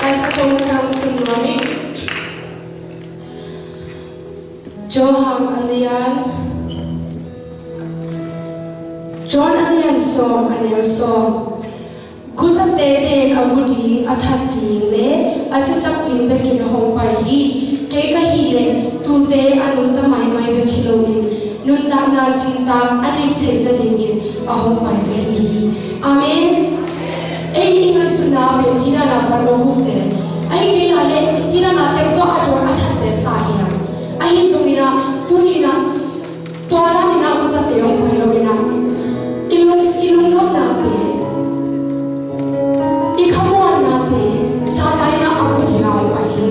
Pastor Council Rami, John Alian, song and song. Good at the Agudi, attacking le, assisting the kin home by he, take a healing, today and Nunta my kiloin, Nunta Natinta, and take the dingin, a home by he. Amen. English tsunami, Hirana for Ogute. I get Hirana take to attack Sahia. I Zumina, Tunina, Tora in Aguta de Omarina. Ilung nate. Ikamon nate, Sakaina Agutina Wahi.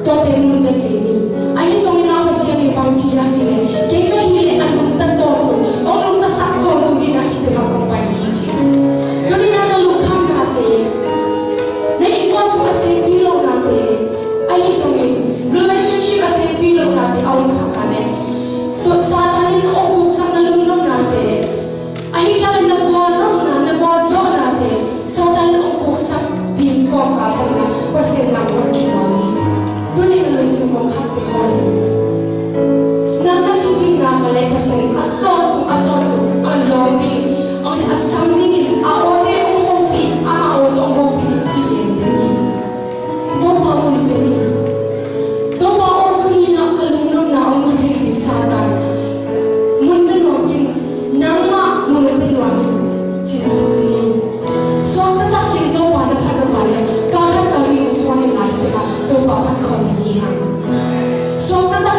Tote Nubekini. I Zumina was here in Pantiate, take a healing and Nunta Torto, or Nunta Sato to be not hit the Tunina na lukam natin, na iwas mo kasi bilog natin, ay isungin, relationship kasi bilog natin, awang kakane. Sa kanin o kutsang nalunod natin, ay ikalan nagwazo natin, sa kanin o kutsang din ko kasi na, kasi na working on it. Tunina na isungong hati ko. Na nakikita nga malay kasi aton, ang lobby, ang asambingin, ako rin ang hopi, ako ang hopi ni Kiyen. Dopa mo ni Kiyen. Dopa o tunina kalunong na ang mutin kay Satan. Mundan mo kin, nama mo na pinwagin. Tinatunin. So ang tatakin dopa na panamaya, kahit kami uswang yung life na dopa ka ko nilihan. So ang tatakin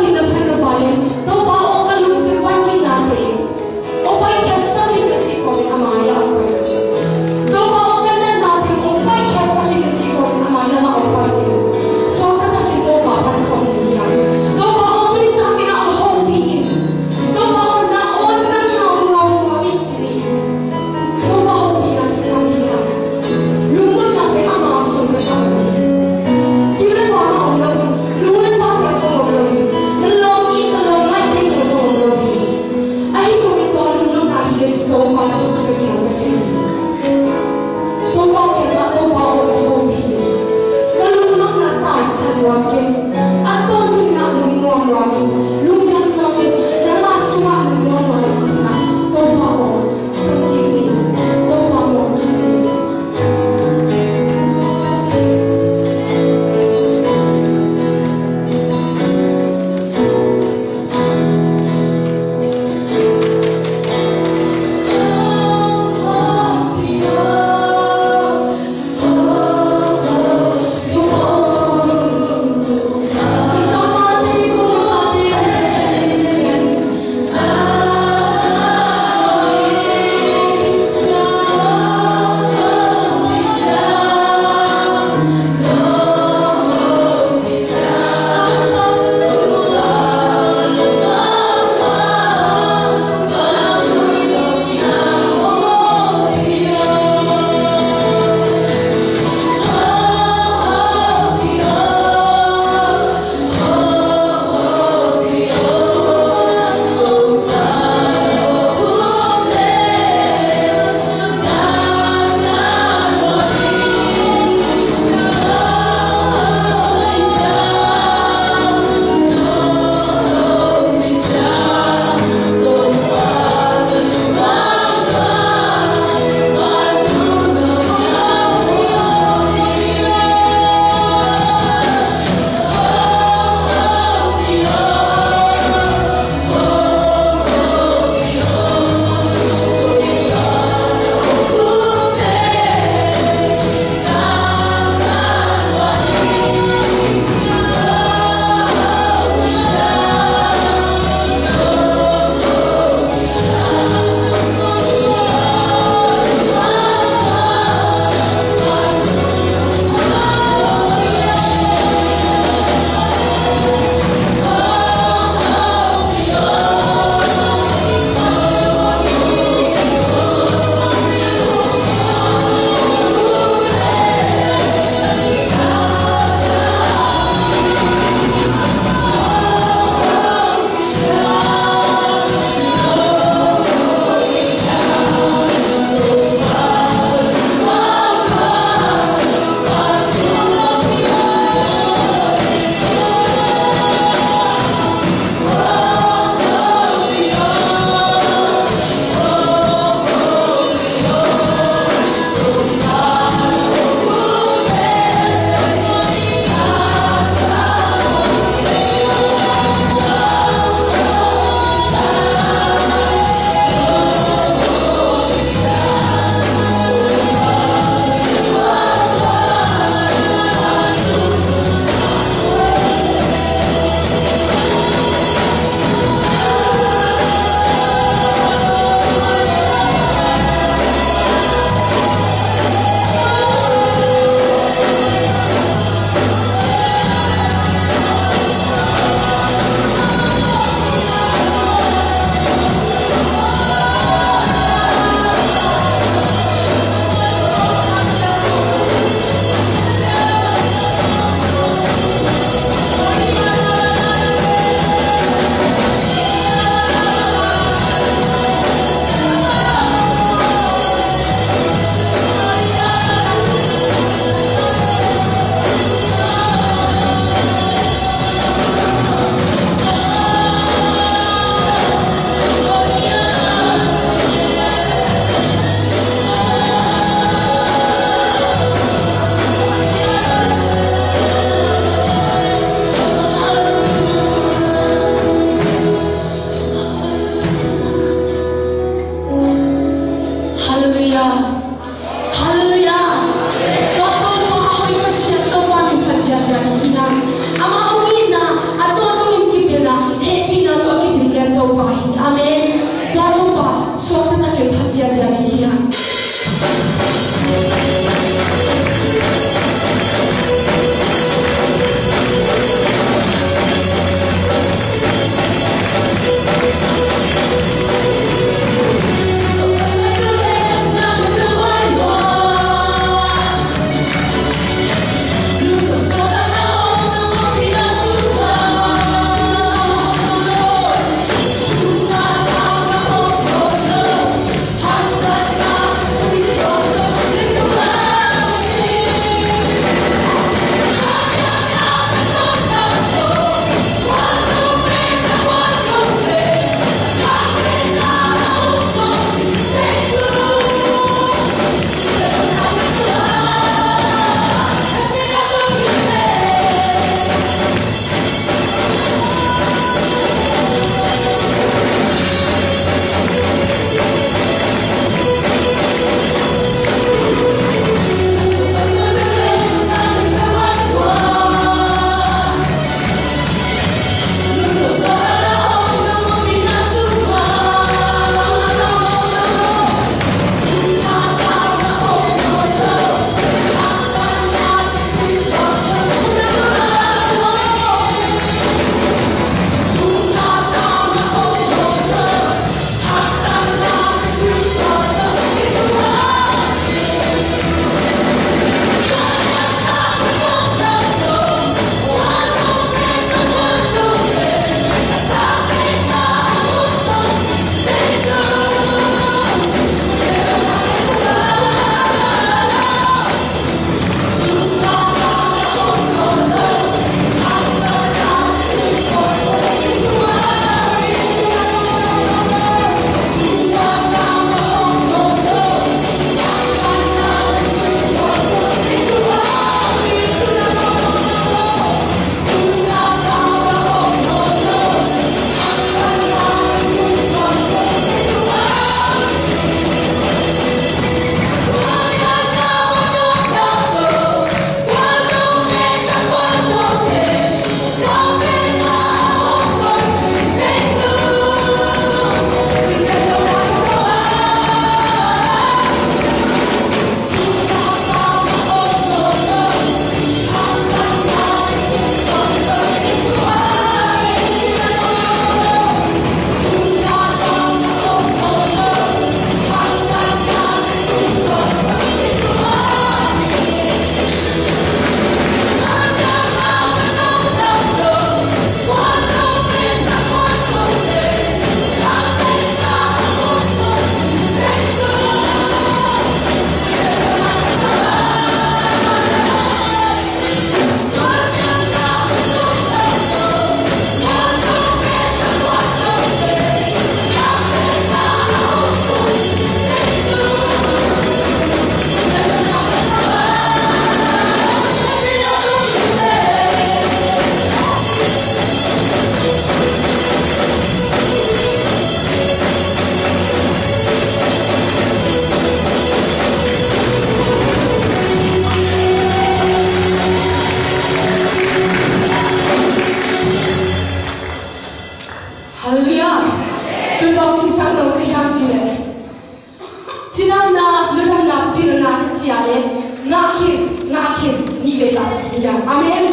ngakin ni le ta chi ya amen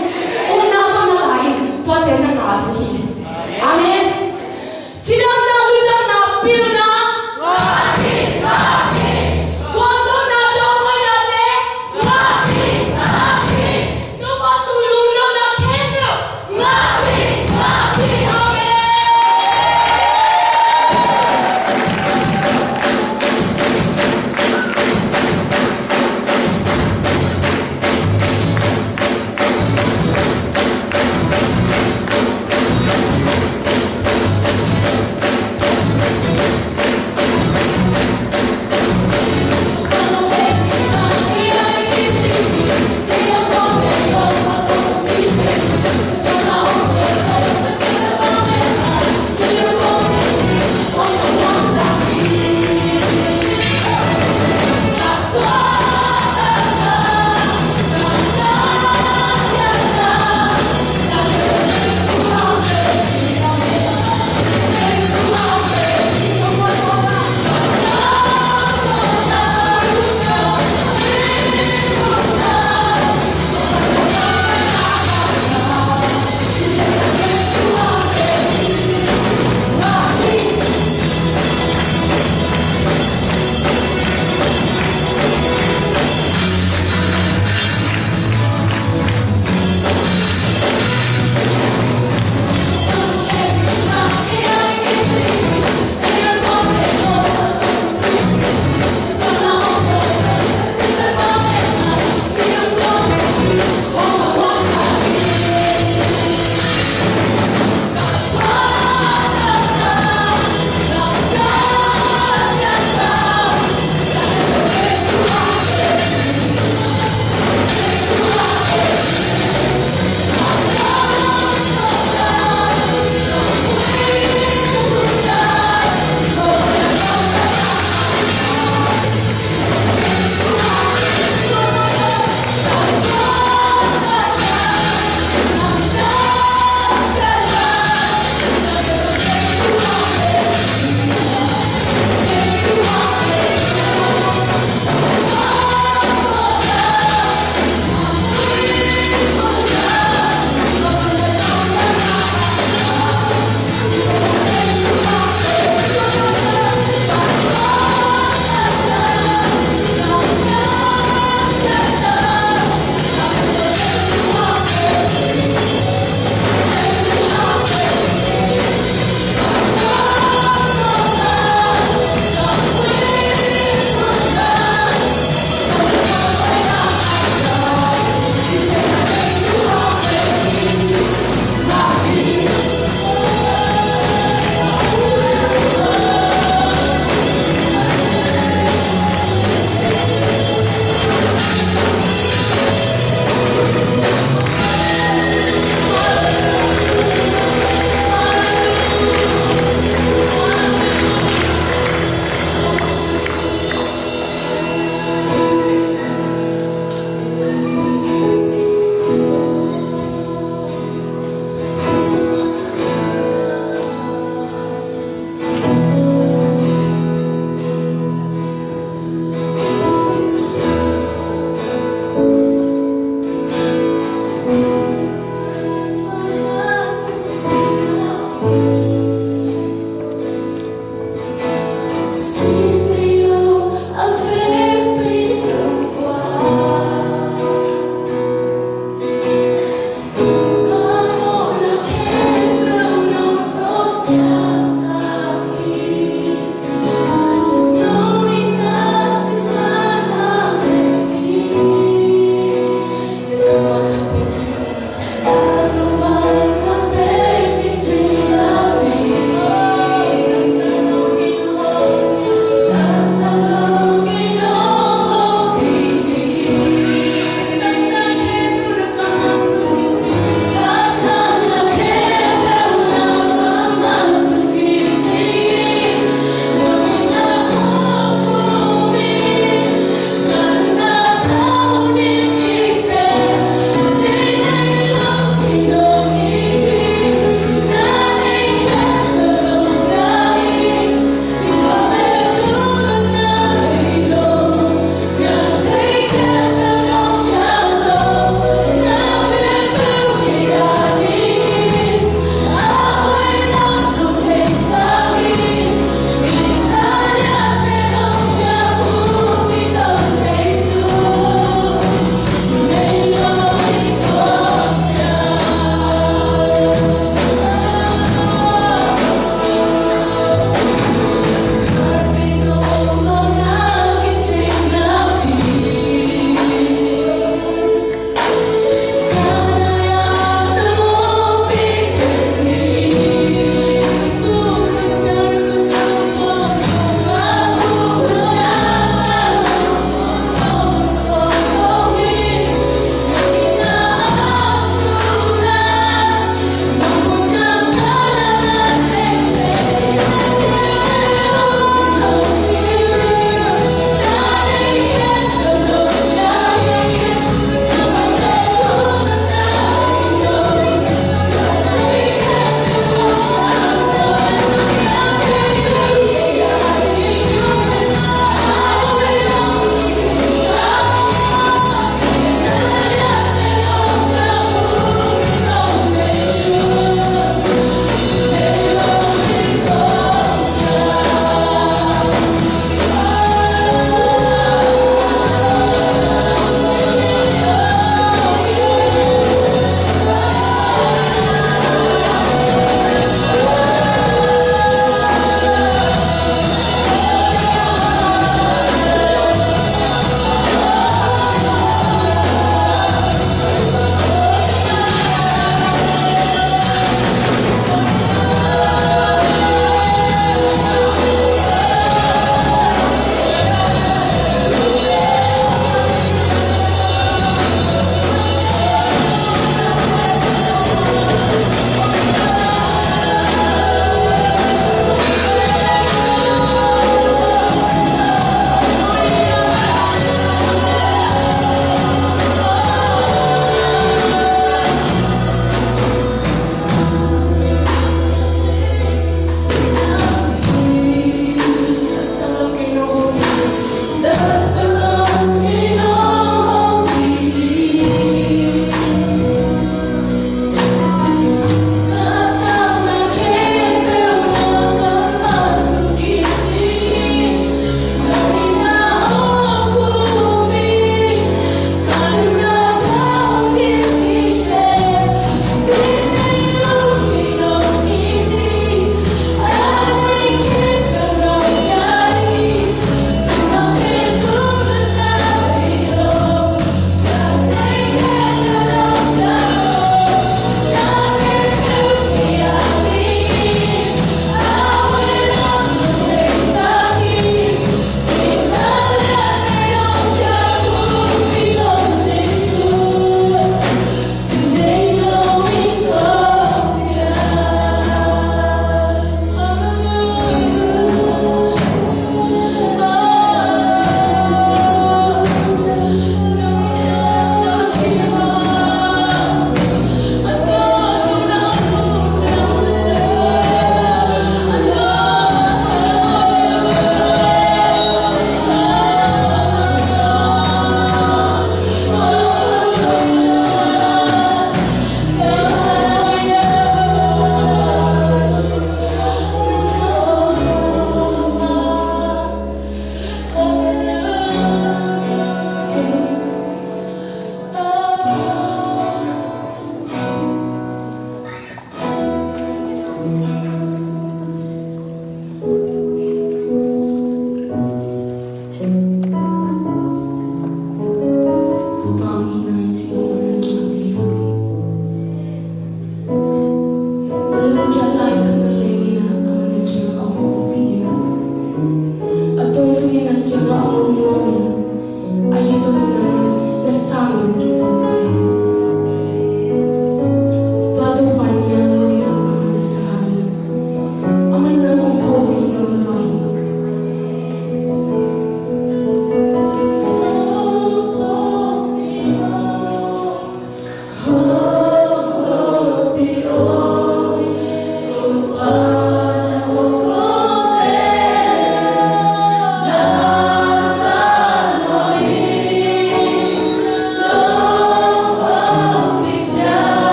una ka na lai to te na na hi amen chidam na lu ja na pil na wa so na to ko na te to ba su lu na na ke na amen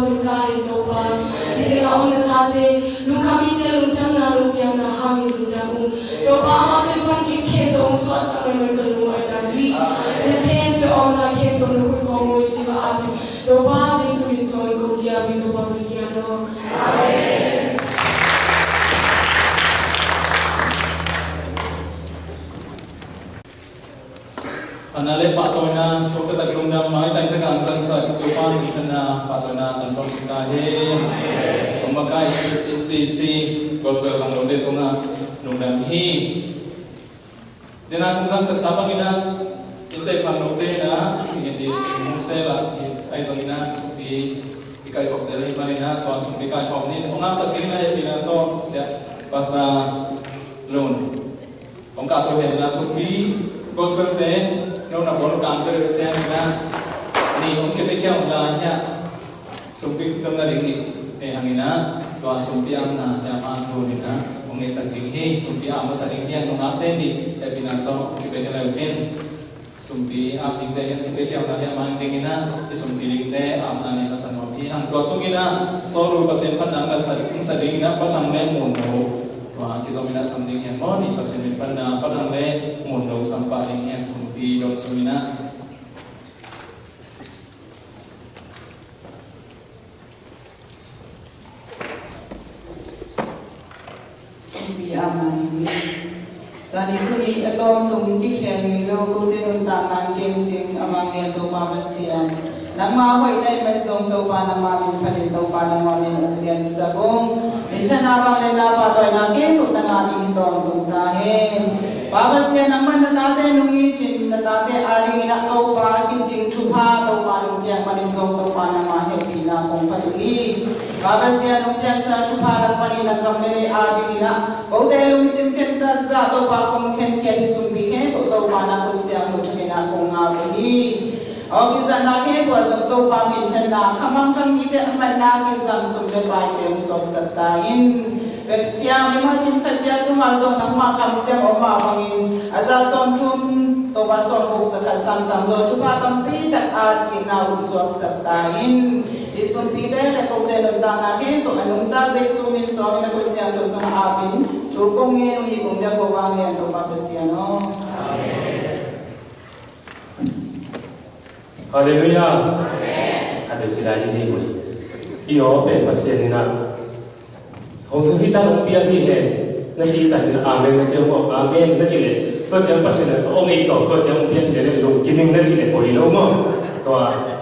Tukai Topa, Ide Aunate, Lukamite Lutana Lupiana Hangi Ludamu, Topa Mapon Kendo, Sosa American Watari, the Kempe Ona Kempo Lukumo Siva Atu, Topa Sisuiso, Godia Vitu Babusiano. Amen. Anale patoina so kataglong na mai tay tagang sa tupan kana patoina tanong kita he umakai si gospel kang lote to nga nungdam hi dina kung sa sabang ina intay pang lote na hindi sela ay so ina supi ikai kop sela manina to supi kai kop ni ungap sa tina ya pinato siya basta loan ong kato he na supi gospel te no na bon cancer chen na ni un ke bekya la nya sumpi dam na ringi e hangina to sumpi am na sama to ni na ong e saking he sumpi am sa ring hian no ate ni e pinato ke bekya la chen sumpi am ding te ke bekya la ya man ding ina e sumpi ling te am na ni pasan no hi hang to sungina so ru pasen pan na sa ring na patang le mon no kisomina something yang mau ni pasien pada padang le mundo sampai yang sumpi dom sumina sumpi amani sani kuni atom tum dikhengi logo tenun tangan kencing amang yang to papasian nama hoi nai man song to pa na mamin patin to pa na mamin ulian sabong Minchana bang le na pa toy na ke lu na ngani tong tung ta he babasya naman na tate nungi chin na tate aring ina to pa kinching chupa to pa nung kya manin song to pa na ma happy na kong padui babasya nung kya sa chupa na panin na kamne aring ina ko te lu sim ken ta za to pa kong ken kya di sumbi ke to pa na kusya mo china kong ngawi Ogizan na ke po asam to pamintan na kamang kami te aman na kizam sumle pa ke usok satain. Kaya memang tim kerja tu masuk nang makam jam oma bangin azasam tum to basom buk sakasam tam do cuba tampi tak ad kina usok satain. Isum pide le ko te nundang na ke to anungta ze sumi so ina ko siang to sung apin cukong nge ui kumya ko bangin to papesiano. Amen. Haleluya. Ada cerita ini pun. Iyo pe pasien na. Hong kita lumpia hi he. Na cerita ni amen na jemo amen na cile. Ko jam pasien ong ito ko jam lumpia ni lu kiming na cile poi lo mo. To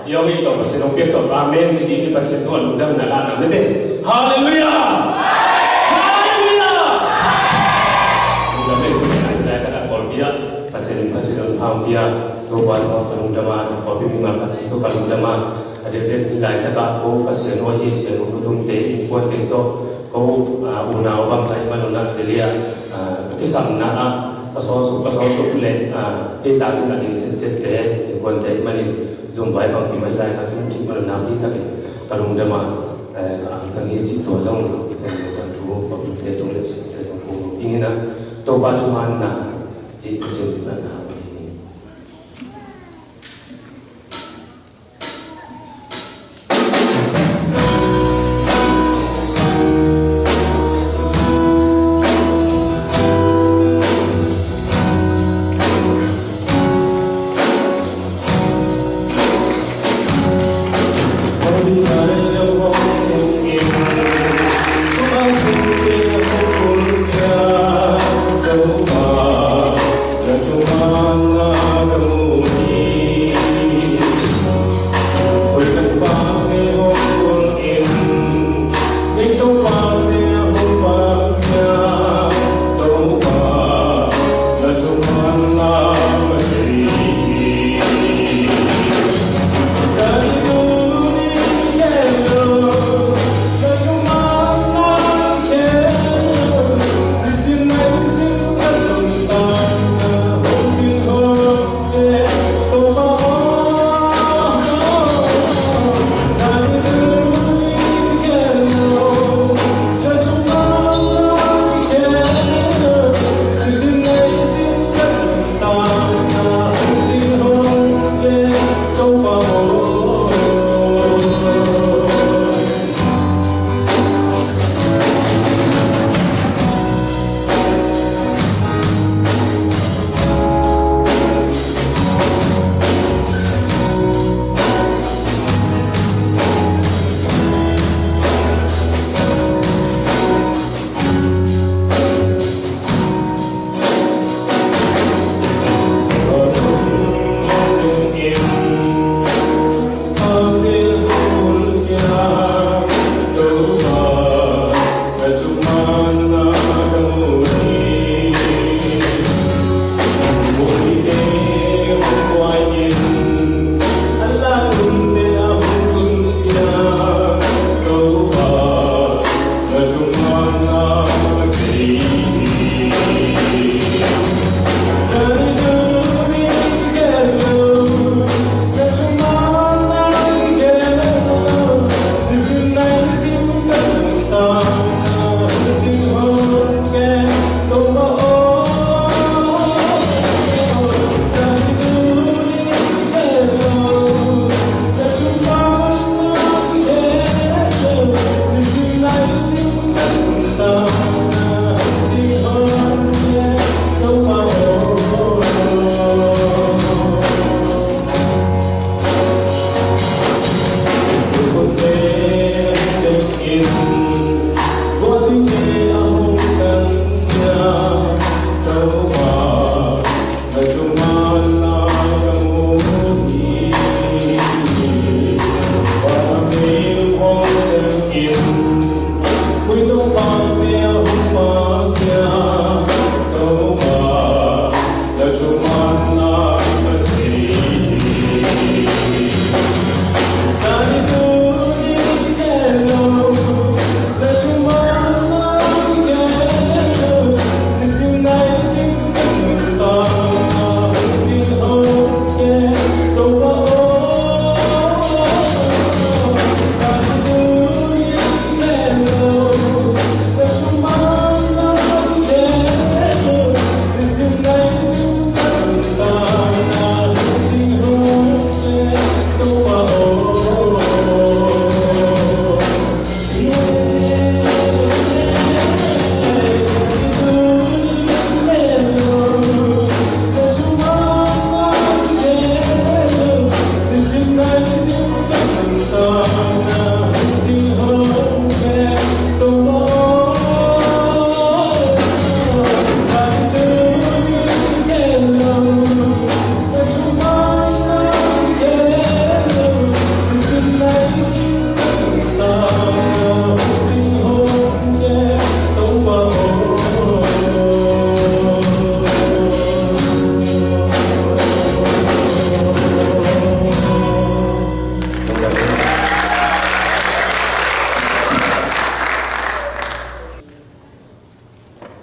iyo ito pasien lumpia to amen jadi ni pasien to lundang na lana bete. Haleluya. Haleluya. Lame tu na kata kolbia pasien pasien pambia Tuhan Allah kanung dama, kopi mimar kasih tu kanung dama. Ada nilai tak kau kasih nuahi kasih nukutum te, buat tento kau unau bang kai manuna jelia kisah nak kasih le kita tu ada sensitif te, buat te manin zumbai bang kimai lai kaki mungkin manuna ni tapi kanung dama kangi cik tu azam kita bukan tu kopi te tu nasi te tu ingin nak tu bajuan nak cik kasih mana. Come on.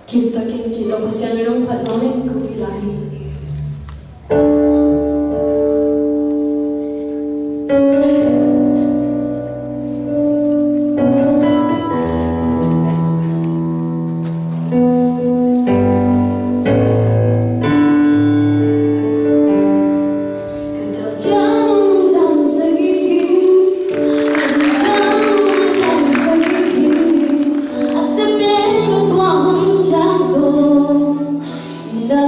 Kita kenci to pasyan rong phat nomen ku bilai. Da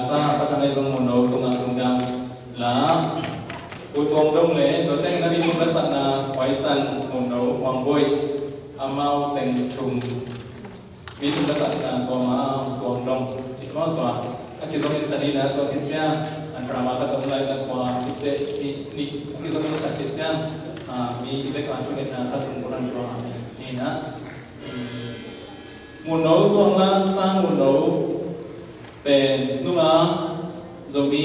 sa patamay zong mono tung dam la utong dong le to chang na di chung kasan na waisan mono wang boy amau teng chung mi chung kasan na to ma tuang dong si ko to akizong insani na to kitya an drama ka chong lai ta kwa te ni akizong insan kitya mi ibe ka chung na ka tung kuran to ni na mono tuang la sang mono pen nunga zomi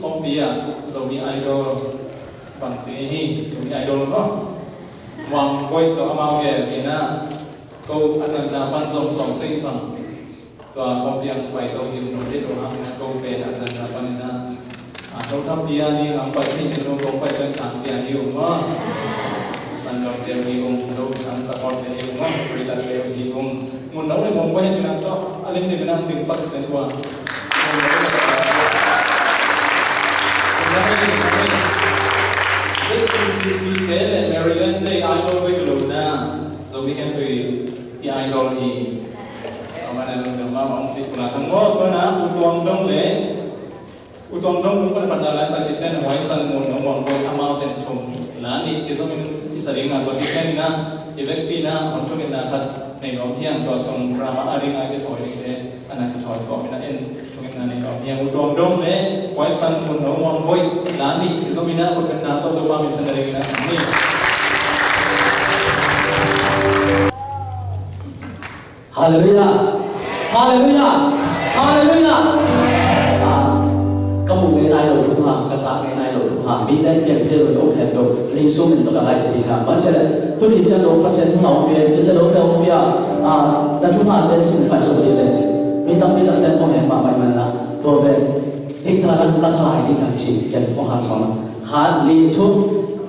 kombia zomi idol bằng chỉ hi zomi idol đó hoàng quay to amao ge kina câu anh là ban dòng sòng sinh bằng tòa phong biang quay tàu hiểm nổi đến đồ hàng câu về anh là ban na câu thăm bia đi hàng quay thì mình đâu có quay chân thẳng bia hiểu mà sang đầu bia hi cũng đâu tham support bia hiểu mà rồi đặt bia hi cũng muốn nấu lên mong quay mình làm to anh em mình đừng bắt sen qua CCC thế là Maryland đây idol với cái lối na rồi đi khen tùy idol thì ông anh em được mà ông chị cũng là thằng ngô thôi na utuang dong cũng có bắt đầu là sao cái chân ngoài sân môn nó mong muốn amao tên thùng là đi cái số mình israel na tôi cái chân na event pina ông cho mình là khát này nó hiang tôi xong drama aring ai cái thôi thế anh cái thôi có mình là em này nó yang udong dong le waisan pun no mong boy lani izomina ko kana to ba min tan dari na sini hallelujah hallelujah hallelujah kamu ngai nai lo thu ha ka sa ngai nai lo thu ha mi den pek phe lo khen to jing su min to ka lai chi ha man chale tu ni cha lo pasen no pe ti le lo te o pia na thu ha den sin fa so le chi mi tam ten ko hen pa mai man la to ve dik ta la thlai ni kan chi ken ko han son khan li thu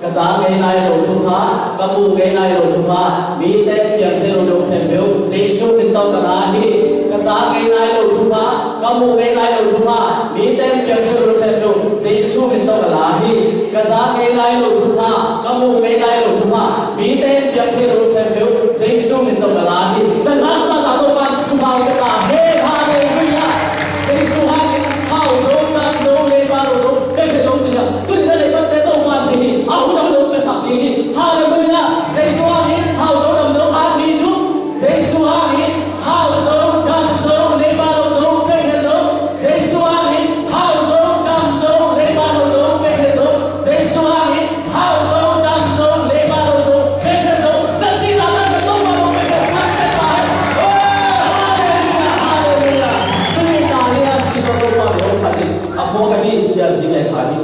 ka sa ngai nai lo thu ha ka mu ngai nai lo thu ha mi den pek phe lo khen ve jesu min to ka la hi ka sa ngai nai lo thu ha ka mu ngai nai lo thu ha mi den pek phe lo khen ve jesu min to ka la hi ka sa ngai nai lo thu ha ka mu ngai nai lo thu ha mi den pek phe lo khen ve jesu min to ka la hi ta la sa sa to ban thu ha ka ta he hallelujah jesu ha ni hao zo tam zo le ba lo zo ke ke zo chi ya tu ni le ba te to ban thi hi a hu dam lo ka sa ti hi hallelujah jesu ha ni hao zo tam zo ha ni chu jesu ha ni hao zo tam zo le ba lo zo ke ke zo jesu ha ni hao zo tam zo le ba lo zo ke ke zo jesu ha ni hao zo tam zo le ba lo zo ke ke zo ta chi na ta ka to ba lo ke ke sa che ta Aku akan ini sia-sia kali.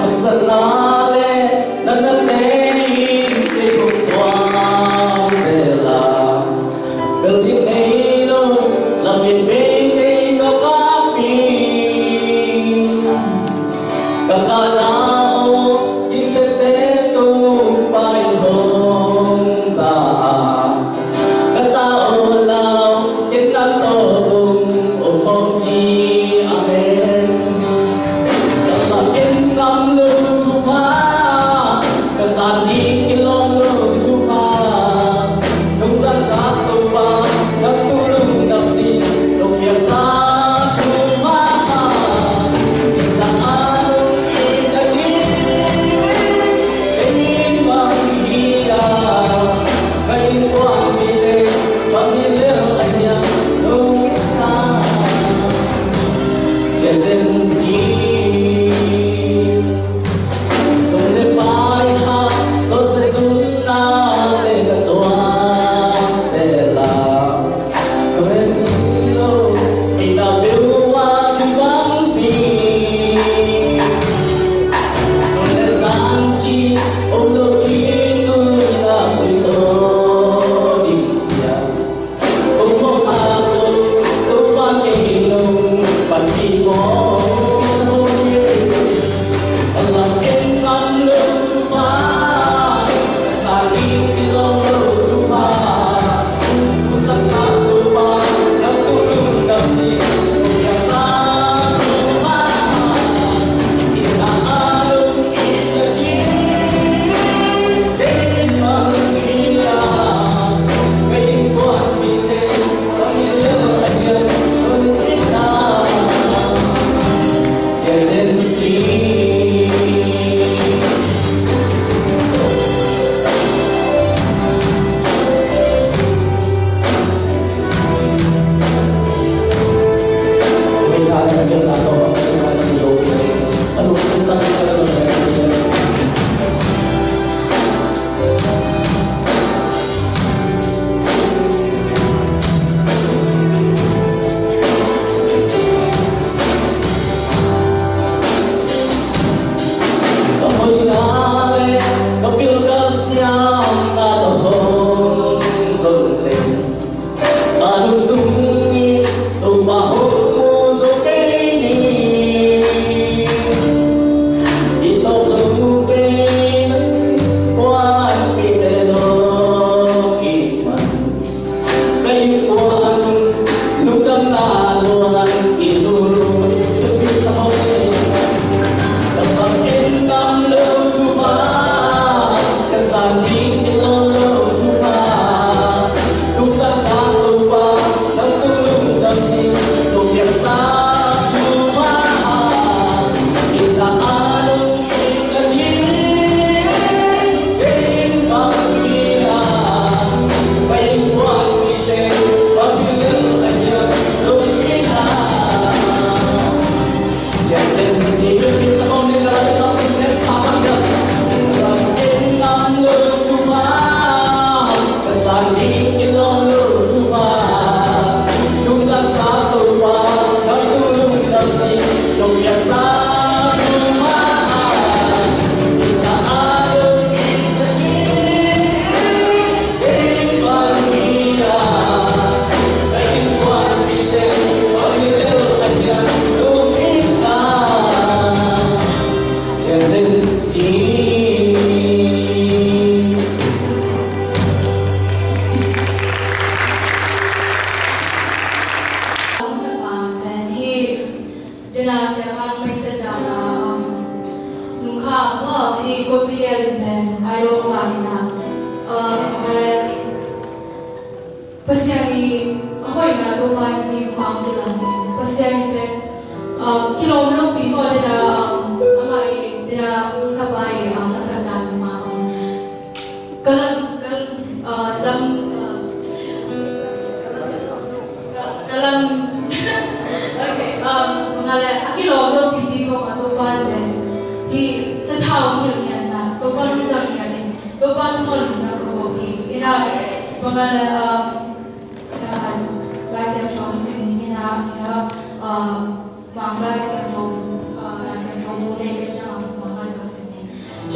Aksanale nanateni ikutwang zela. Belin nilo lamin bingking kapi. Kakalao iketeto pai hong sa katao lao ikato o phong chi amen kalakin kam lu tu pa kasani kilong lu tu pa nung san sa tu pa nang tulung nang si nung yang sa tu pa Hãy subscribe cho kênh Ghiền Mì Gõ để không bỏ lỡ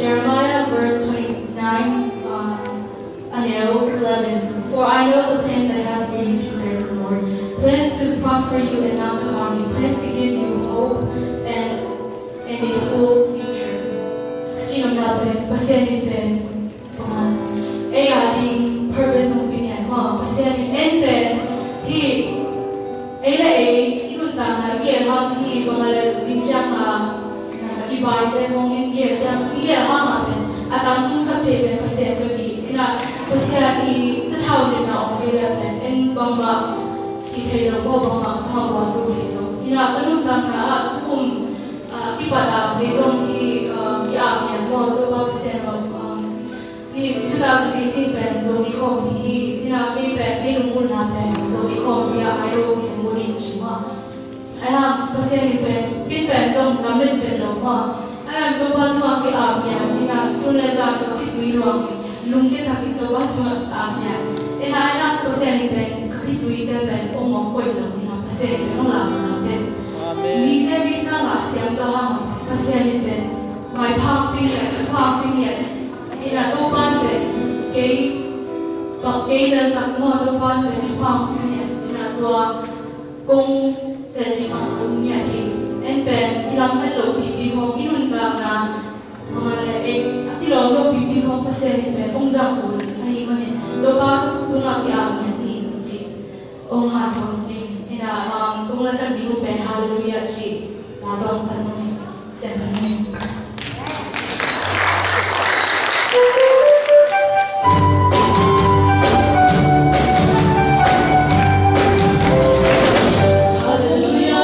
Jeremiah verse 29, 11. For I know the plans I have for you, declares the Lord. Plans to prosper you and not to harm you. Plans to give you hope and a full future. Chính là về pasien về pengan. Di purpose ng pinyan mo. Pasien ente hi ikut tanah ham hi pengalat zinjang ibadah mong India jang ham apa atang tu sampai pasien bagi ina pasien I setahun ni nak orang en bangga kita lo bangga tahu wasu lo ina penuh tanah tukum kipada bezong yang mau tu pasien lo 2018 ben zombie combi ina ke ben ke rumul na ben zombie combi ayo ke muri chima aya pasien ben ke ben zong na men ben lo ma aya to ba tu ke abya ina sunle za to ki tui ro lung ke ta ki to ba tu abya ina aya pasien ben ki tui den ben o mo ko lo ina pasien ben la sa ben mi de bi sa ga siang za ha pasien ben mai pa pin ya ina to ban be ke dan tak mo to ban be chupang ina to kong de chi ma kong nya en ben ilang na lo bi ho inun ba na mga le ti lo lo bi ho pasen be kong za ko ai ma ne to ba tu nga ki am ni ji ong ha thong din ina kong la sa bi ko ben hallelujah ji na dong pan mo ni sen pan ni Hallelujah,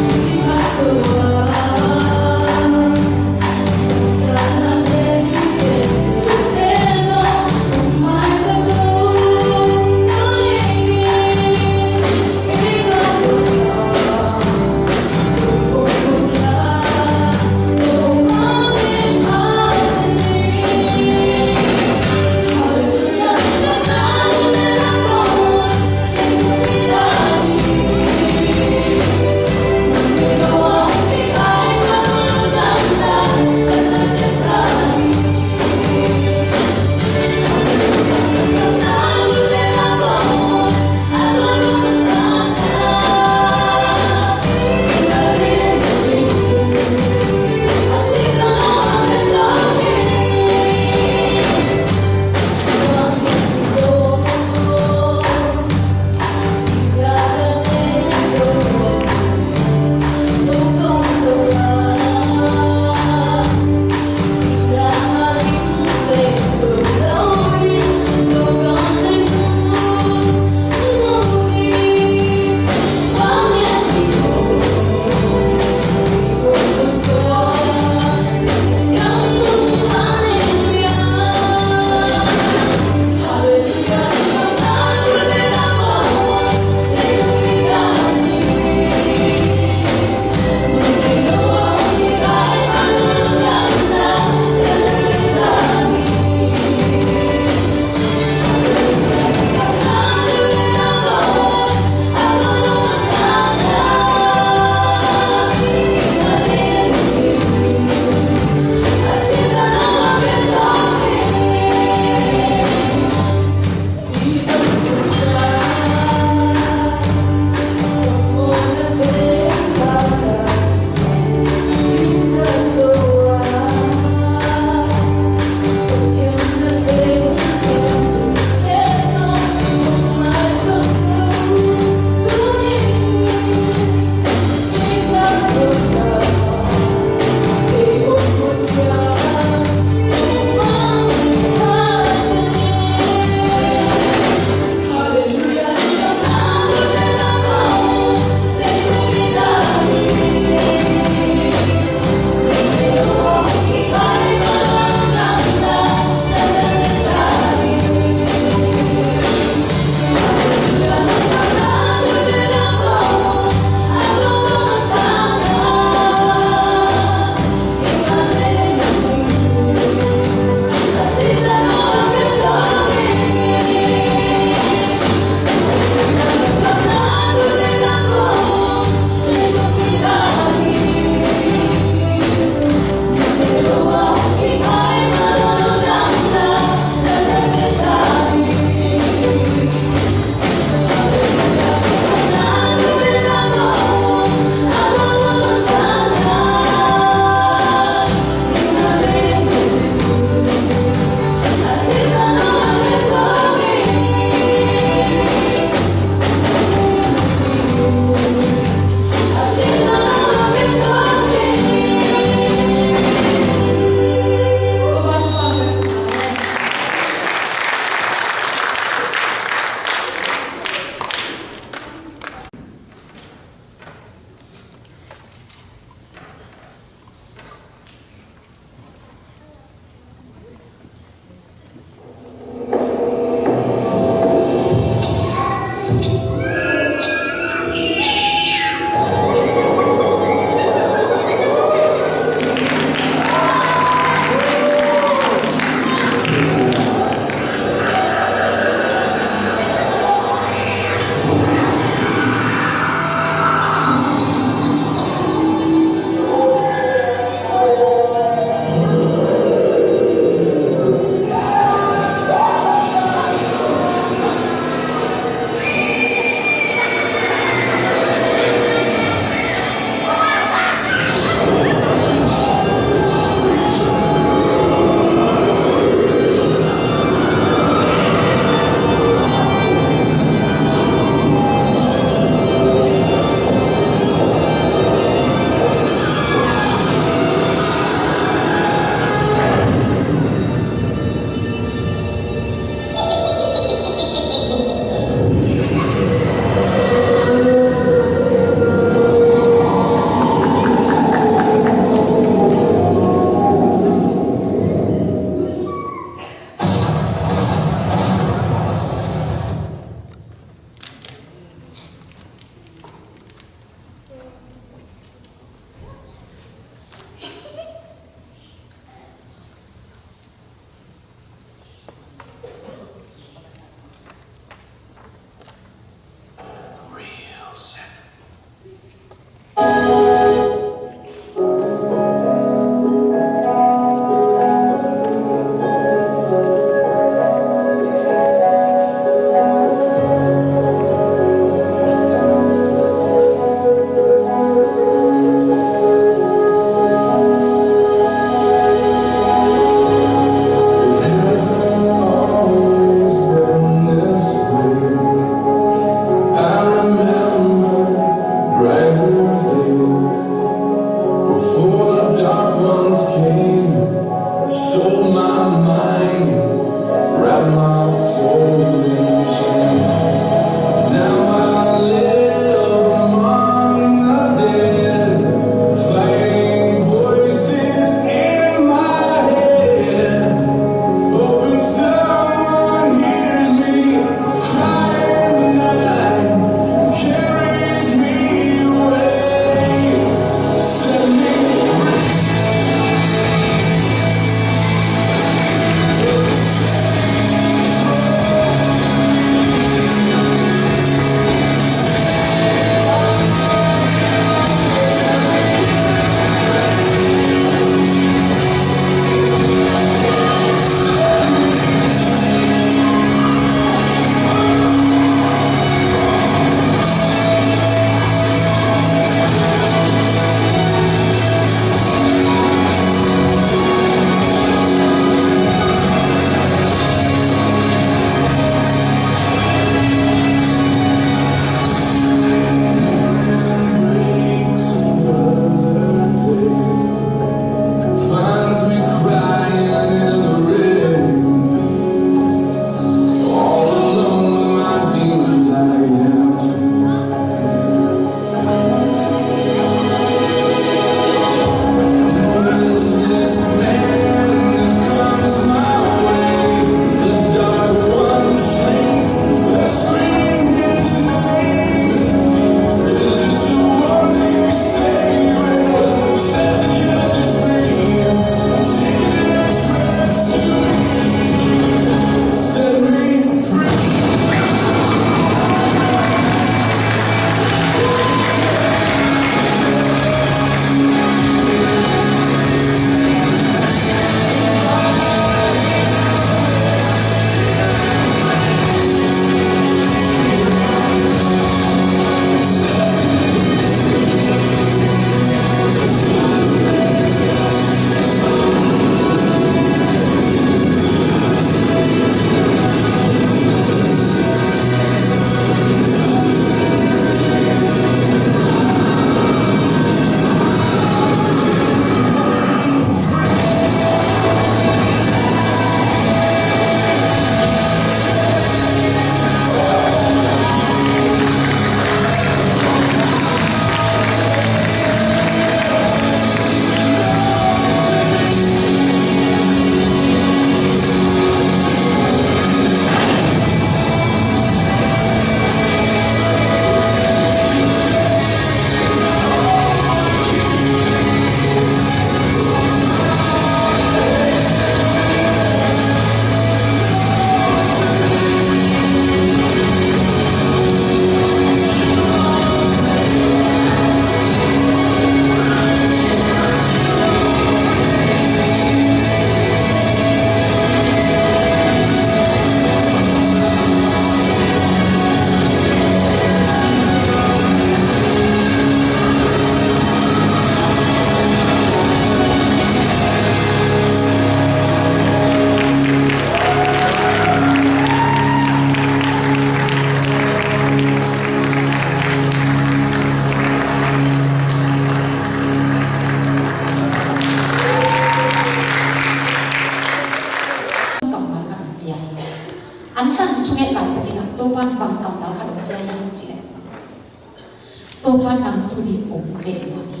topa nang tuni omve wani.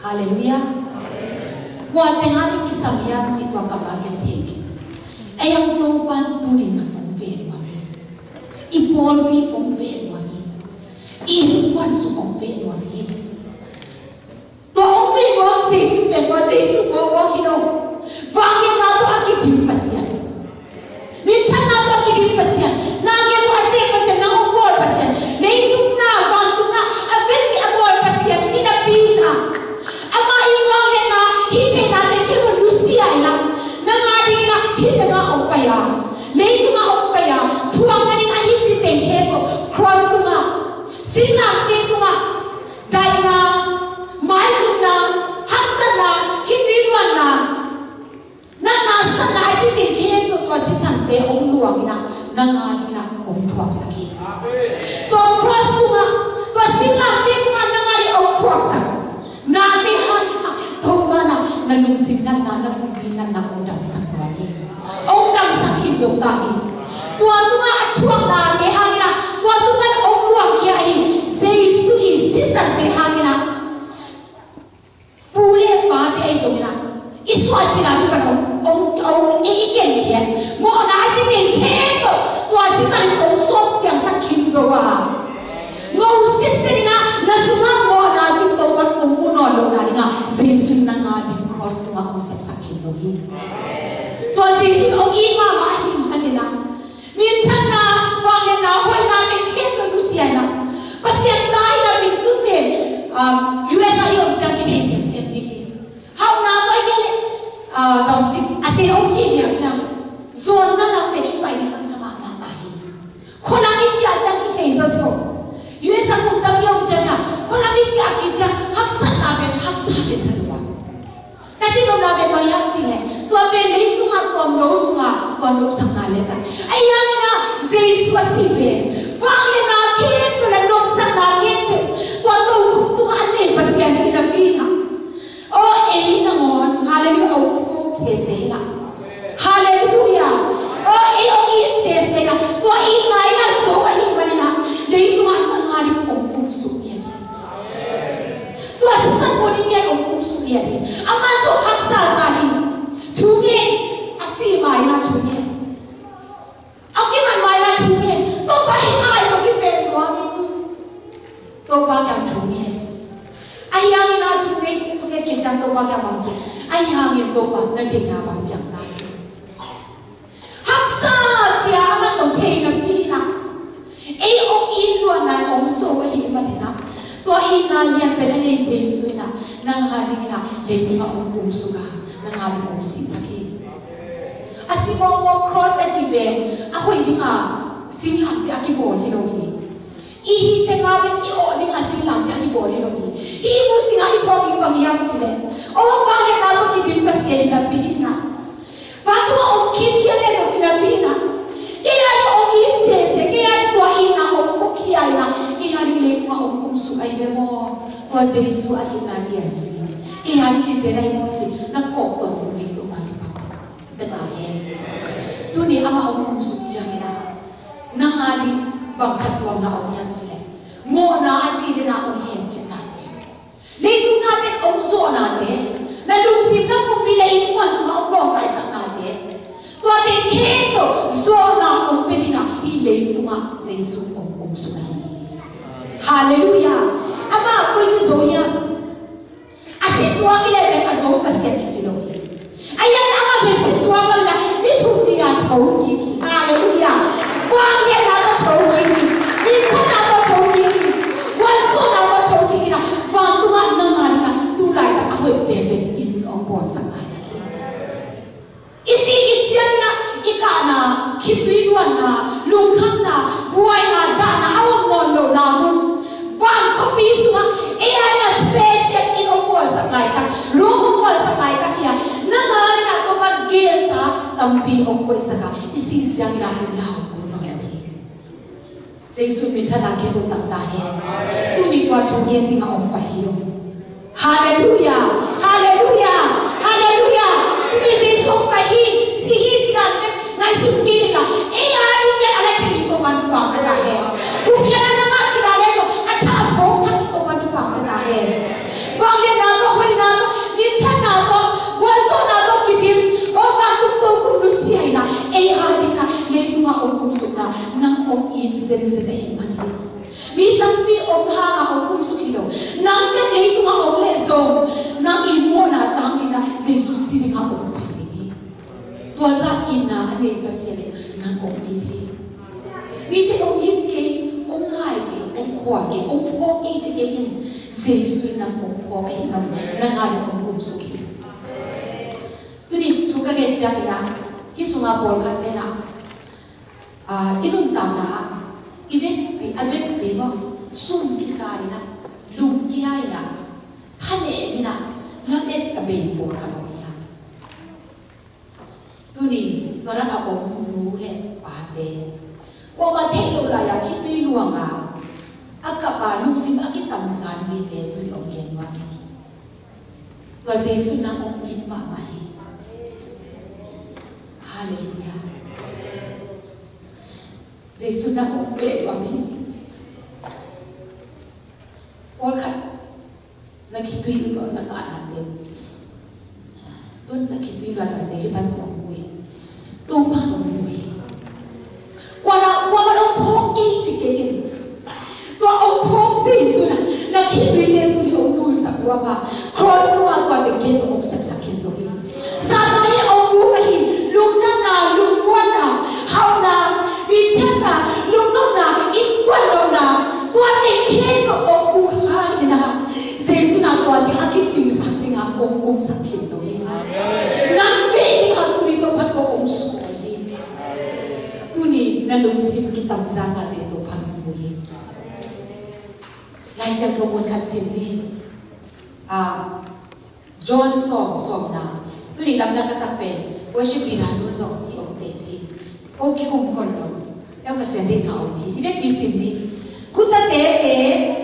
Haleluya. Wa tengani kisamyam chitwa kabagen teki. Ayang topa tuni nang omve wani. Ipolbi omve wani. Iwan su omve wani. To omve wani Yesu penwa Yesu bawa hino. Vange na to akitim pasyan. Minta na to akitim pasyan. Nage mo ase pasyan na ombor pasyan. Leitung na vantung na aben mi abor pasyan pinapina. Ama iwange na hite na te ke manusia ina. Nangadi na hite na opaya. Leitung na opaya. Tuang na nga hite tengke ko cross tunga. Sina te tunga. Daina maizuna haksana kitwiwan na. Na sana aji tengke ko to sisante ong luang ina. Nangadi na ong tuang sakit. To cross tunga. To sina te tunga nangadi ong tuang sakit. Nati hana tunga na nanungsin na napupinan na ong dang sakwani. Ong dang sakit jong tahi. Tua tunga atuang na te hangina. Tua sungan ong luang kiai. Yesu sisante hangina. Pule pate ay sumina. Iswa china tu kan ong iken kian. Mo na aji ten kemo. Tua sisante ong sok siang sakit zoa. Ngong sisina na sunga mo na aji tonga ong muno lo na nga. Yesu na nga di cross tunga ong sakit zohi. Tua Yesu ong ima mahin anina. Minsan na wangen na hoy na ten kemo lusia na. Pasien tayo na pintunde. US ayo jang kita siap diki. How na ko gele dong chik asin okay niya jang. Zon na lang pwede pa ini kang sama matahi. Kona kichi jang kita isoso. US ang dam yung jang na. Kona kichi akija haksan naben haksa kisalwa. Kasi nung naben mayang chile. Tua ben lei tunga tuam rosunga tuam rosang naleta. Ayan na Yesu atibe. Wangen na kepe na rongsang na kepe. Tua tu tunga ane pasyan pinapina. O eh na ngon. Hallelujah. O sese na. Hallelujah. O eh o sese na. Tua ingay na so kahiwan na. Lei tunga nangari ong suya. Tua sasang mo niya ong suya. Aman to haksa sahin. Tungin asimay na tungin. Aki man may na tungin. To pahinay to kipen wangin. To bagyang tungin. Ayang na tungin tungin kinjang to bagyang mangji. Ayangin to ba na tingna bagyang tayo. Haksa siya man tong tingna pina. Ong inwa na ong so himan na. To ina liyan pera ni Yesu na nang haling na lady ma ong puso ka. Nangali ong sisaki. Asimo mo cross atibe, ako hindi nga sinlang ti akibol hilohi. Ihite nga ben ioli nga sinlang ti akibol hilohi. Imu singa ipoging pangyam sile. O bakit ako kitin pasya na pinina. Bato ong kitya na pinapina. Kaya ong isese, kaya ito ay na ong kukiay na. Kaya rin nga ong kumsukay mo. Kwa Yesu ay inaliyansi. Kaya ni kisena emoji nagkokon tuni to manipa. Betahe. Tuni ama ong kumsukjang ina. Nangali bagkatwang na ong yan sila. Mo na aji din na ong hensin natin. Lito natin ong so natin. Nalungsip na po pinaikuan sa mga ong kaisak natin. Tuwatin kendo so na ong pinina. Hilay ito nga sa iso ong kumsukahin. Hallelujah. Ama ako'y sisoyan. Asiswa ile ben azo pasya kitilo. Ayan na nga ben siswa na nitu niya tawgi. Hallelujah. Wange na to tawgi. Nitu na to tawgi. Waso na to tawgi na. Wantunga na nga na tulay na ako'y bebe in ang buwan sa kaya. Isikit siya na ika na kitwiwan na lungkang na buhay na dana awang nono namun. Wan ko piso nga na special sakay ka, rumong ko sakay ka kaya nangarin ako mag-gil sa tampi o ko isa ka, isisyang lahulaw ko nangyabi. Sa iso minta lagi ko takdahin. Tuni ko at tungin di nga ang pahiyo. Hallelujah! Hallelujah! Hallelujah! Tuni sa iso ang pahi, sihi sila nga isungkili ka, harin yan alat siya ko man ito ang kadahin. Kung kaya na nga kinala ito, at tapong se te hi man mi tampi om ha nga om kum su kilo nang te le tu nga om le so nang I mo na tang ina Jesus ti nga om pa ni to za ina ane pasele nang om ni mi te om yit ke om ngai ke om khwa ke om pho ke chi ke in Jesus nang om pho ke man nang ali om kum su kilo tu ni tu ka ke cha ina ki sunga pol khat le na inun ta na avec beba sum kisai na lum kiai na khane mina lamet tabe bo khamia tuni toran a om nu le pa te ko ba the lo la ya khitui luanga akapa lum sim akitam san mi te tuni om yen wa ni to Jesus na om kin ma mai hallelujah Jesus na om pe wa mi All kat nakitui ko nakaanate tun nakitui ba na dili ban ko mui tu pa ko mui kwa om phok ki chikin to om phok se su na nakitui ne tu om nu sa kwa ba cross to wa de ken om sak sak ken zo hi sa na hi om ku ka hi lum na lum wa na how na bi ta lum na in kwa na to te ken om ku Jesus na tuan di akiting sakting akong kung sakit so hin. Nang pwede ako nito pat ko kung sukoyin. Tuni nalungsim kitang zanga dito panuhin. Laisa ko mun katsin din. John song na. Tuni lam na kasapen. Worship dinanun so iong teti. Okay kung kono. Yung pasyente ka omi. Ibig bisin din. Kuta tepe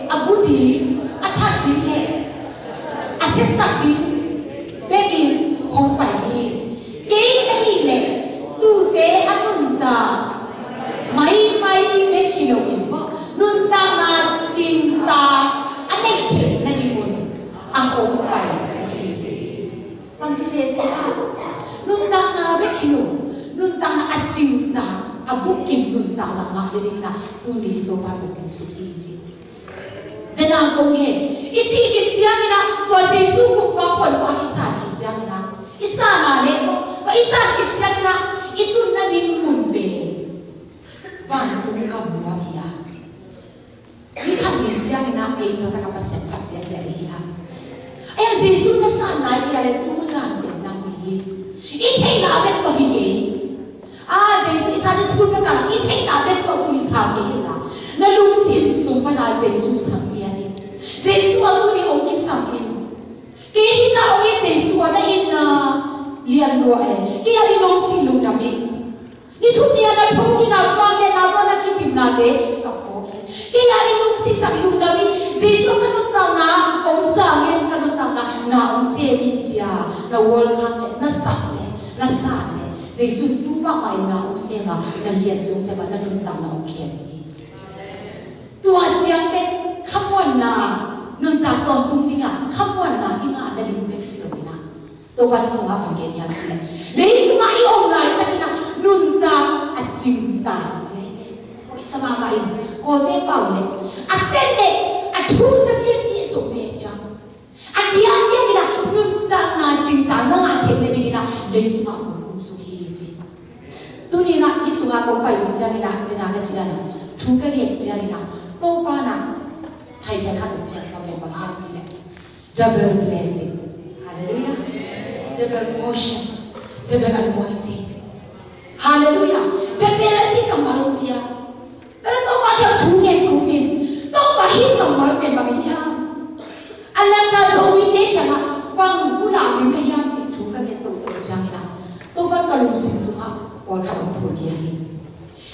agudi atat dinle assessment din begin hong pai hi ke hi le tu te anunta mai be khilo mo nunta na cinta anai che na ni mun a hong pai hi pang chi se nunta na be khilo nunta na a cinta a bukim nunta na nga de na tu ni to pa ko su hi ji Dena kongge, isi kitsiang ina to Jesus ko pa kon pa isa kitsiang ina, isa na le ko, to isa kitsiang ina itu na din munbe, van tu ka buwa kia, ni kam kitsiang ina ay to ta kapasen patsia siya. Ay Jesus na sa na kia le tu san de na ki, ichai na bet ko hige, Jesus isa ni school ka kala, ichai na bet ko tu isa ke ina, na lusim sumpa na Jesus sa Jesus tu ni ông kisamin. Kaya na ông Jesus na ina lian doa. Kaya ni nong silong kami. Ni tunia na tuki na kwa ke na kwa na kitim na de kapo. Kaya ni nong sisak yung kami. Jesus kanun tang na ông sangin kanun tang na ông semin dia na world cup na sakle na sane. Jesus tu pa mai na ông sema na lian yung sema na kanun tang na ông kian. Tua jiang te kamon na nun ta ton tung ni nga kamon na ina na lim pe ki na to ba ni sunga pang ke yang chile le tu ma I om lai ta kina nun ta a jing ta je ko sama ba I ko te pau le a te le a thu ta ke ni so me cha a dia ke kina nun ta na jing ta na a ke le kina le tu ma ko so ki ji tu ni na I sunga ko pa yu cha ni na te na ka chi na thu ka le cha ni na to ba na thai cha ka double blessing, hallelujah, double portion, double anointing, hallelujah, double lagi kemaluan dia. Karena tu macam tungin kunin, tu bahit kemaluan bagian. Allah tahu ini kena bang pulang ini yang citu kan itu terjangkau. Tu kan kalau musim semua pol kata pol dia ni.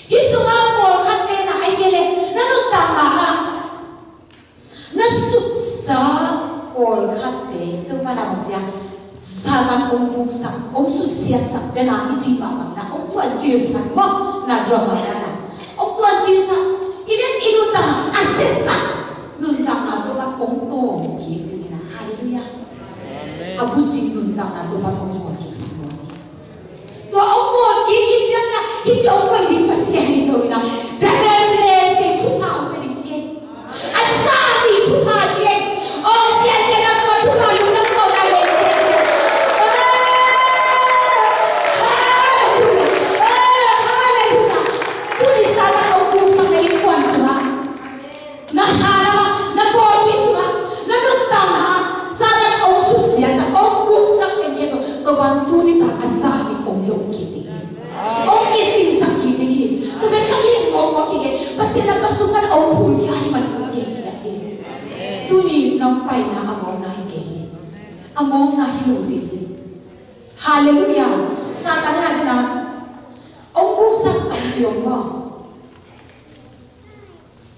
Hisungah pol kata na ayele, nanut tanah, nasuksa. Pol kate tu pada macam zaman om sak om susia sak dan ani jiwa mana om tuan jilsa mo na drama kana om tuan jilsa even inuta asesa nunta na tu ba om to ki na haleluya abu jing nunta na tu ba om to ki semua tu om to ki jana ki om ko di pasya itu na double blessing nong pai na among na hige among na hiludi hallelujah satan na na ông cũng sang ảnh hưởng mà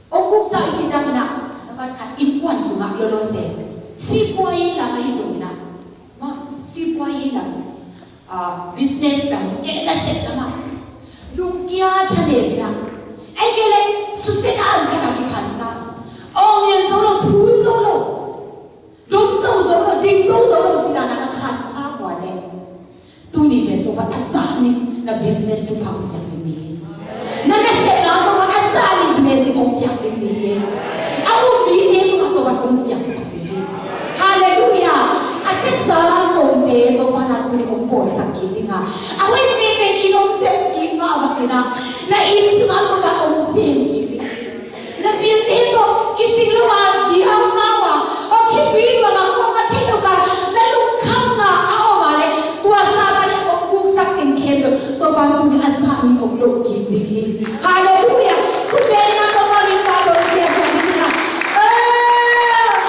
ông cũng sang chỉ rằng là nó bắt cả im quan xuống ngạc lô lô xe si quay là cái gì nè mà si quay là business là cái là set là mà lung kia cha đề nè anh cái này xuất hiện ăn cái cái khán giả ông nhận số là thu số là đúng đâu số là đỉnh đâu số là chỉ là nó khán giả quá đấy tu đi về tu bắt asal ni na business tu phang yang ni na nase na tu bắt asal ni business ông yang ni aku bini tu aku bắt ông yang sakit hallelujah asal ông te tu bắt aku ni ông pun sakit nga aku ini inong sakit ma agak na na ini semua tu bắt ông sakit na bini tu kecil lagi hawa oh kipin bang aku mati tu kan na lukam na awak male tua tôi ban tu ni asal ni ông lục kim đi hallelujahคุณเบนนะตัวมีความโดดเด่นแบบนี้นะ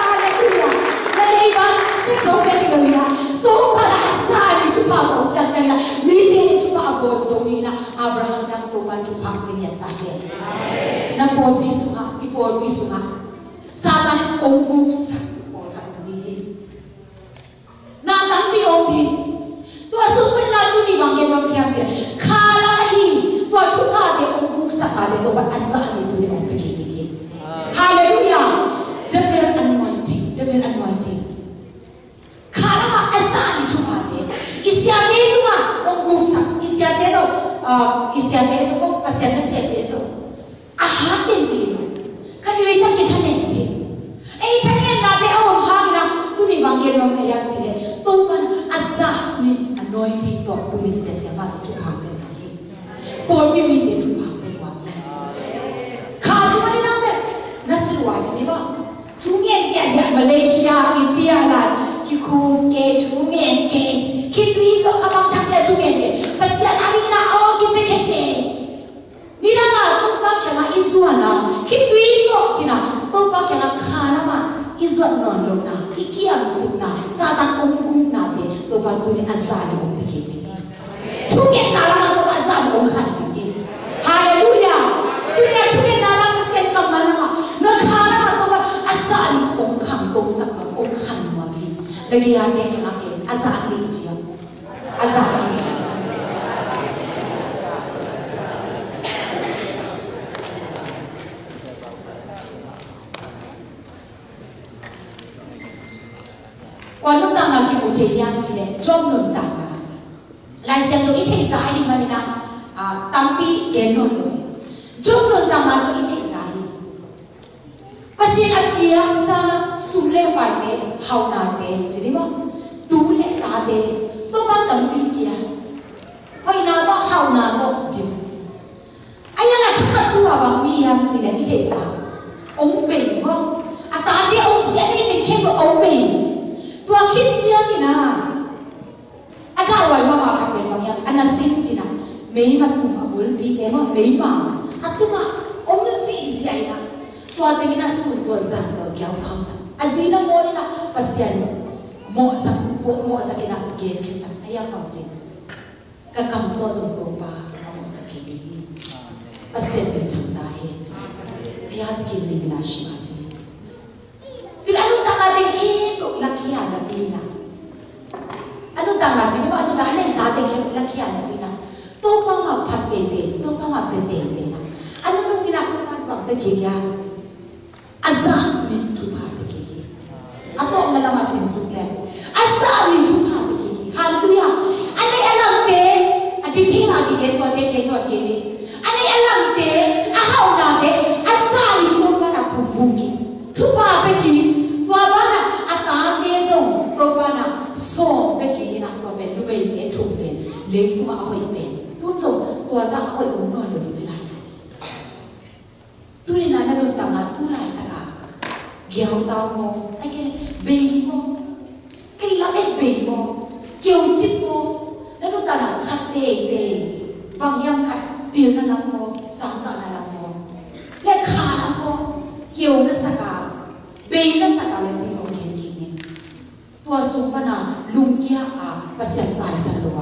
hallelujah และในบ้านที่เขาเป็นอย่างนี้นะตัวpara asal ni cuma orang yang jangan ni dia cuma abon soni na Abraham dan Tuhan tu pak ni tahir na pon bisunga ipon bisunga satan ông cũng sắc orang đi na tapi ông đi tua super na tu ni bangkit bangkit je khala hi tua thuka de ông cũng sắc de tu bat asal ni tu ni ông pergi ni hallelujah double anointing khala ma asal ni thuka de isya de tu ma ông cũng sắc isya de so ko pasien na se de so aha den ji kan wi cha ki thane de ei thane na de ông ha ni na tu ni bangkit nom ka yang ji de tu ban asal ni anointing to tu ni se se ma tu ha pe na ki por mi mi de tu ha pe wa kha su ma ni na me na se wa ji ni ba tu ngien sia sia Malaysia India la ki khu ke tu ngien ke ki tu to amang thang de tu ngien ke pasian ani na o ki pe ke ke ni na ma tu ba ke na isuana ki tu to ji na tu ba ke na kha na ma isuan non lo na ikiam su na satan ong gung na de tu ba tu ni asal ni ong pe ke ni tu ngien na la tu asal ni ong khan ni hallelujah tu ni na tu ngien na la sen kam na ma na kha na ma tu ba asal ni ong kham ong sak ma ong khan ma bi lagi ane ke na ke asal ni ji asal ni quan lúc tăng là cái bộ chế yang chỉ để trong nền tảng là lại xem tôi ít thấy sai đi mà nè tam pi cái nền rồi trong nền tảng mà tôi ít thấy sai pasti anh kia sa sule vài cái hậu nào cái chỉ đi không tu lệ ta cái tôi bắt tam pi kia hồi nào có hậu nào có chịu anh là chắc chắn tu vào bằng nguy hiểm chỉ để ít thấy sai ông bình không ta đi ông sẽ đi mình kêu ông bình tua khít chia ni na ada wai mama ka pen bang yang anasin china mei ma tu ma bul bi ke ma mei ma atuma om si si ai na tua te na su tua za ko kyau khau sa azina mo ni na pasian mo sa kina ke sa aya ka chi ka kam to zo ko pa ka mo sa ke ni pasian te thang da he aya ke ni na shi ma si Anu tanga dengki laki ada pina. Anu tanga jadi anu dah leh saat dengki laki ada pina. Tu mama patente, tu mama petente. Anu nunggu aku bang bekerja. Azan ni tuha bekerja. Atau malam masih suka. Azan ni tuha bekerja. Hallelujah. Ane alam te, adi cina di ketua te ketua kini. Ane alam te, ahau nade. Azan ni tu mana pun mungkin. Tuha bekerja. Tua bana atang ezong tua bana so beki na tua ben lubai e thum ben le tua ahoi ben tu zo tua za ahoi ong no lo ji lai tu ni na na ta ma tu lai ta ka giao tao mo ai ke be mo ke la be mo kiu chip mo na no ta na khat te bang yang khat pil na la mo sang ta na la mo le kha la mo kiu na sa ka Bengka sakala tu ตัวสุพนาลุงเกียอาภาษาไทยสันลัว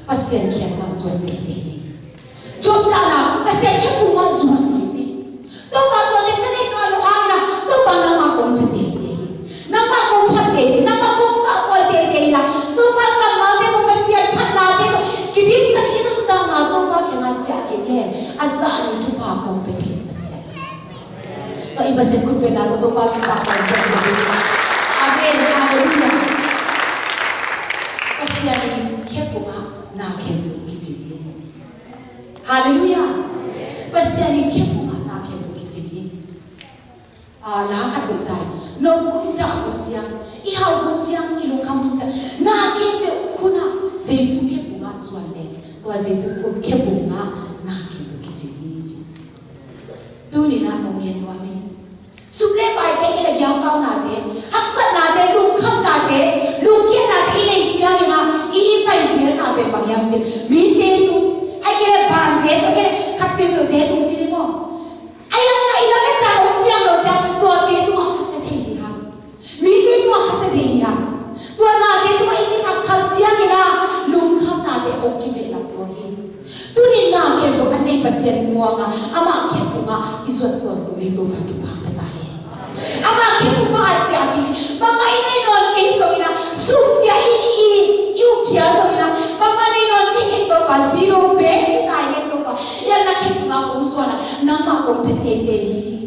ภาษาเขียนมาส่วนเด็กๆจบแล้วนะภาษาเขียนผู้มาส่วนเด็กๆตัวมาตัวเด็กๆนี่ตัวลูกอานะตัวมาน้ำมาคงเด็กๆน้ำมาคงพัดเด็กๆน้ำมาคงมาตัวเด็กๆนะตัวมาตัวมาเด็กตัวภาษาพัดนาเด็กคิดถึงสักนิดนึงตามาตัวมาแค่นั้นจะเก่งอาจารย์ทุกภาคคงเป็นเด็กภาษาตัวอีภาษาคุณเป็นอะไรตัวมาเป็นภาษาเด็กอาเมนอาเลลูยาภาษานี้แค่ผมนาแค่บุกิจิฮาเลลูยาภาษานี้แค่ผมนาแค่บุกิจิลาคัดกุศลน้องคุณจะกุศลอีหาวกุศลอีลูกคำกุศลนาแค่เป็นคุณนะเจสุแค่ผมส่วนเด็กตัวเจสุคุณแค่ผมนาแค่บุกิจิตัวนี้นะผมเรียนว่ามีสุขเล็กไปเด็กนี่ยาวก้าวหน้าเด็กหักสันหน้าเด็กลุงคำหน้าเด็กลุงเกียรหน้าเด็กอีเล็กเจียนี่นะอีไปเสียหน้าเป็นบางอย่างจริงมีเด็กลุงไอ้เกล็ดบานเด็กไอ้เกล็ดขัดเป็นเด็กลุงจริงมั้งไอ้ยังไงแล้วไม่ตายองค์ยังเราจะตัวเด็กตัวขัดเสียทีนะมีเด็กตัวขัดเสียทีนะตัวหน้าเด็กตัวอีนี่ขัดขัดเจียนี่นะลุงคำหน้าเด็กองค์กิเบลักโซฮีตัวนี้หน้าเข็มตัวอันนี้ภาษามัวงาอามาเข็มตัวอีส่วนตัวตัวนี้ตัวพันธุพันธุ์อามาคิดว่าจะกินบางวันในนอนกินสมินะสุขใจยูเพียสมินะบางวันในนอนกินตัวปัสสิโรเบะตายเงี้ยตัวปัยังนักคิดว่าคงส่วนนะน้ำมาคงเป็นเตเต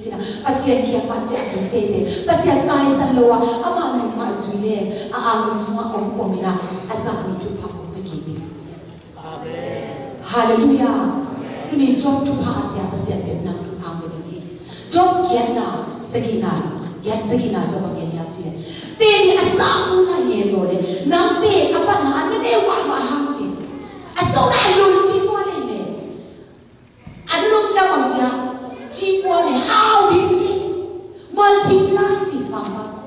จีนะปัสเซียนเขียนมาจะกินเตเตปัสเซียนตายสันโลวะอามาหนุ่มมาสุยเล่อาลุงสมาองค์มินะอาซามิจุพาคงเป็นกินฮาเลลูยาที่นี่จบจุพาอาเดียปัสเซียนเป็นนักจุพาเป็นอย่างนี้จบเขียนนะSegina, get segina so kami ni aci. Tapi asal pun ni boleh. Nampak apa nak ni wak mahang je. Asal nak lun cipu ni. Ada lun jawab je. Cipu ni how binci. Multiply je mama.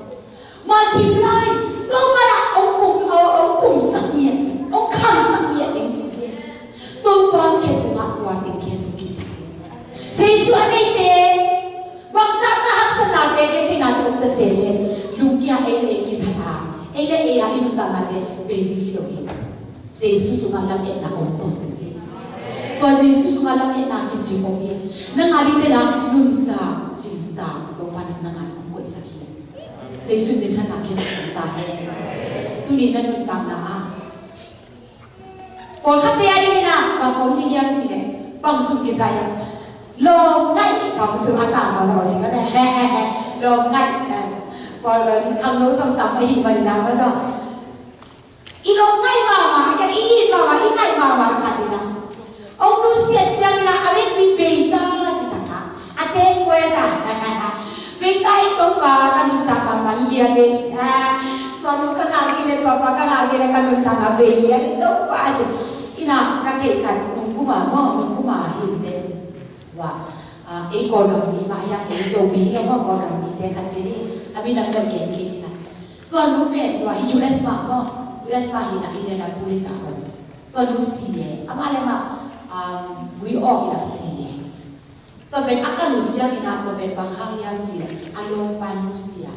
Multiply. Kau mana ông sakit, ông kan sakit binci. Tu pun kita nak buat tinggal binci. Sesuatu ni. Bangsa tahap senang dek kita nak untuk selen, lukia ele kita tak, ele ia hidup tangan dek beli hidup. Yesus sungalam enak untuk tu. Tuan Yesus sungalam enak kecil orang. Nangari dia nunta cinta tuan nangan kuat sakit. Yesus dia nak kita cinta he. Tu ni nunta na. Kalau kata dia ni na, bangkong dia cile, bangsu kisah. ลมไง่ของสุภาษาของเราเนี่ยก็ได้ลมไง่พอเราคำรู้สมตับไอ้หิมันนะว่าดอกอีลมไง่มากันอีมาอีไง่มากันนี่นะองค์รู้เสียจังนะอเมริกาเบย์ตาที่สังกัดอาเทนเวดาเบย์ตาอีกตัวปากันนุ่งตามาเลียเบย์ตัวนุ่งข้างหลังกินเลยตัวปาข้างหลังกินเลยกันนุ่งตามาเบย์อันนี้ตัวปาจ้ะอีน่ะกันเทกันนุ่งกุมาหม้อนุ่งกุมาหินเด่นว่าไอ้กอดกับมีมาอย่างไอ้โจมีแล้วก็กอดกับมีแต่ขัดจีนี่อามีนักเรียนเก่งๆนะตัวนู้นเนี่ยตัวไอ้ US มาก็ US มาหินะอินเดียนาโพลิสอะคนตัวนู้นสีแดงอามาเลยมาวิออกอย่างสีแดงตัวเป็นอาการรู้จักนะตัวเป็นบางครั้งยังจีอารมณ์ปานุเซีย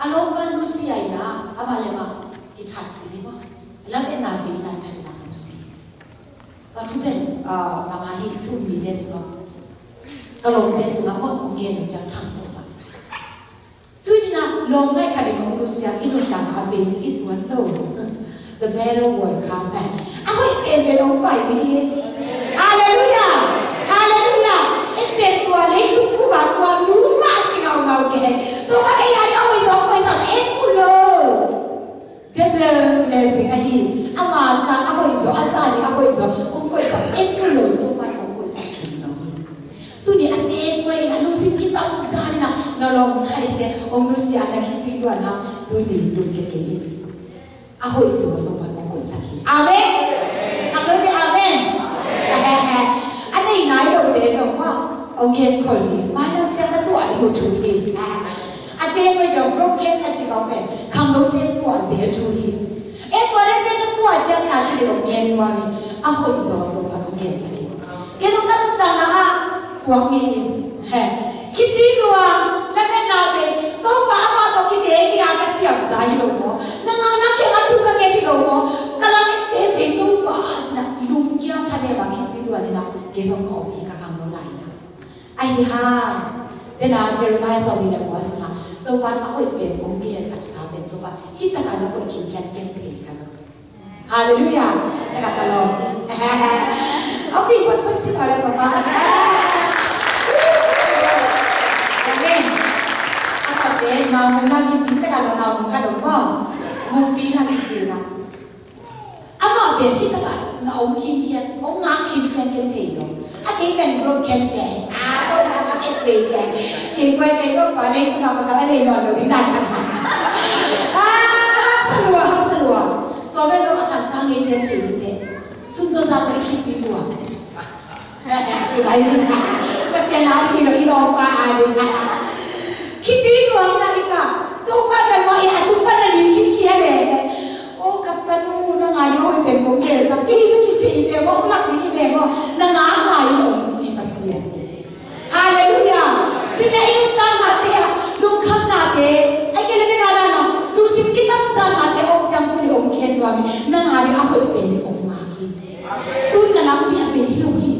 อารมณ์ปานุเซียนะอามาเลยมาอิทัดจีนี่ว่าแล้วเป็นนาบีนันทันนานุเซียก็ทุกเป็นบางอาทิตย์ทุกมีเดสก็ก็ลงเดสก็ว่าคงเรียนจากทางตัวมันทุกนี่นะลงได้ขนาดของตัวเสียอินุตังอาเบนอิตัวโต the better word come back เอาเป็นลงไปที่ฮาเลลูยาฮาเลลูยาเป็นตัวเล็กทุกผู้บ่าวตัวรู้มากจริงเอาเราแก่ตัวอะไรอย่างนี้เอาไปสองกูเลยเจ็บเลยเลยสิคะฮีอามาสังเอาไปสองอาซานี่เอาไปสองกูเลยกูเลยตัวไปของกูสังคิดสองตัวนี้อันเองเว้ยนะลูกสิคิดต้องซานี่นะเราลองให้เนี่ยองค์ลูกสิอันนั้นคิดดีกว่านะตัวนี้ดูเก๋ๆเอาไปสองตัวไปของกูสังคิดอาเมนทำเลยดิอาเมนอันนี้นายเราเดี๋ยวว่าองค์เก่งคนนี้ไม่ต้องจับตัวนี่กูถูกดีอันเดียวไปจบโรคแค่ไหนจีเขาเป็นคำรู้เรื่องตัวเสียทุลีตัวเล่นเรื่องตัวเจ้าหน้าที่โรงเรียนว่ามีเอาไปสอนโรงเรียนสักทีแกต้องการตั้งนะฮะพวกนี้คิดดีด้วยแล้วแม่นาเป็นต้องป้ามาต้องคิดเองที่อาจจะเจียบสายลงมั้งนั่ 계속 거기가 강도라이나 아이하 내가 제르마에서 우리가 보았으나 또한 하고 있는 공기에 삭사된 또한 히타가는 거 긴견견 되니까는 할렐루야 내가 달로 어디 번 시도를 봐봐 아까 나무 나기 진짜가 나무 가는 거 몸비 나기 지나 아마 배 히타가 나 옹긴견 옹아 긴견견 되요 cái mình luôn khen kệ tôi đã có cái gì kệ chị quay cái tôi vào đây tôi làm sao ở đây rồi được đến đây hấp sửa tôi biết đâu khả sang nghe tên chị như thế chúng tôi ra tới khi đi đùa chị ấy mình có xe nói thì nó đi đâu qua ai đi khi đi đùa cái này cả tôi quan là mọi ai tôi quan là đi khi kia này ô cặp tân u nó ngài ơiเป็นผมเดี๋ยวสักทีไม่คิดถึงเดี๋ยวบอกหลักนี่เดี๋ยวนะงาหายหลงจีมาเสียฮาเลลูยาที่ไหนลุงตั้งนาเตะลุงคำนาเตะไอ้แกเลยนาดานะลุงสิบกิตับสานนาเตะองจำตุลีองเขียนว่ามีนะงานี่akuเป็นองมากิตุนนั่งมีอะไรที่ลุงกิ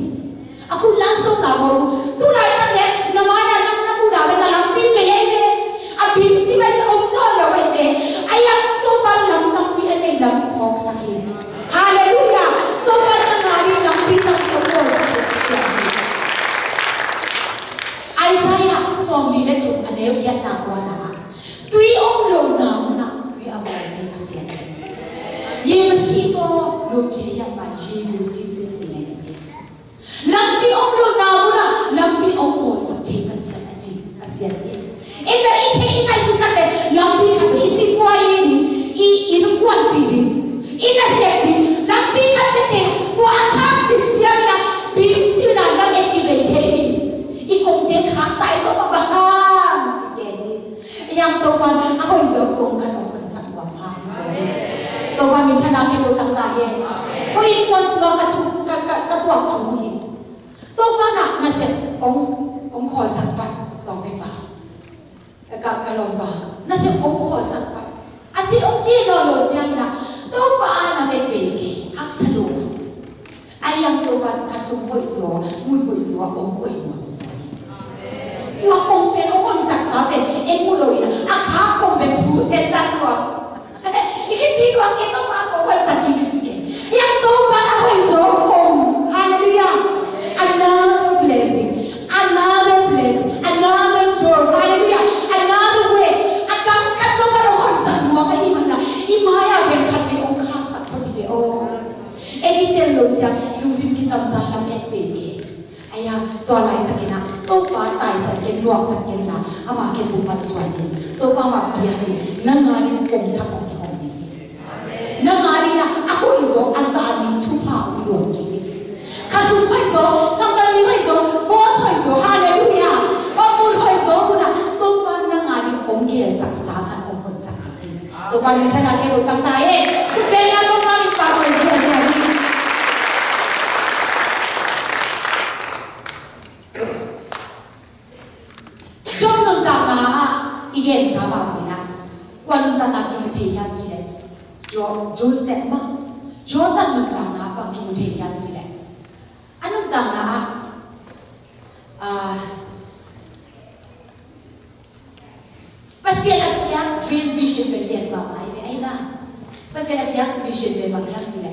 aku langsung tahu tu lain tak deh namanya nak udah benar lampi meyai abi cibai om non lawai deh ayam tu palam tapi ada dalam pok sakit haleluya tu palam hari lampi tak pokok Isaiah som di le chung aneu kiat na kwa na tui om lo na na tui amai je asian ye shi to lo pye ya ma ye lo si si si ne lampi om lo na na lampi om ko sa te asian ye ina ite ina su ka le lampi ka be si kwa yi inu kwan pi ina se pi lampi ka te to athak chin sia na pi chi na na e ki be te ikong dia kata itu pembahan yang tuan aku itu kongkan orang satu apa tuan mencana kita utang daya kau ikut semua ketua cumi tuan nak nasib om kau sakit tuan bapa kalau bah nasib om kau sakit asyik om dia lalu jangan tuan nak beki hak seluruh ayam tuan kasut boizo mul boizo om boizoตัวคงเป็นองค์ศักดิ์สิทธิ์เป็นเอ็นมูโดยนะอาคาคงเป็นผู้เต็นดันตัวอีกทีตัวเกต้องมาของวันสักกี่จริงยังตัวมาเอาไว้สองคงฮาเลลูยา another blessing another joy ฮาเลลูยา another way อาจารย์คัดตัวมาเอาคนสักหัวไปอีมันนะอีมาอยากเป็นคัดเป็นองค์ข้างสักคนเดียวเอ็นนี่เต็มลงจากลูกศิษย์กินตำซาลำเอ็ดเบเกไอ้ยาตัวอะไรตะกี้นะตัวปลาตายสักเย็นลวกสักเย็นนะอามาเก็บบุญมาสวยดีตัวปลามาเบียร์นี่นั่งงานนี่กงทับของที่ห้องนี้นั่งงานนี่นะaku iso azani tupa uyo kiri kasu iso company iso boss iso haleluya omun iso munaตัวปลานั่งงานนี่องค์เกียสักษากันองค์คนสักทีตัวปลามีชนะเก็บบุญตั้งใจคุณเป็นนักตัวปลามีปลาไว้เสียใจ이게 사바이나 관운다나 기무테이한지래 조셉마 요단운다나 기무테이한지래 안운다나 pasien dream vision belian babai aina pasien vision be makrangji래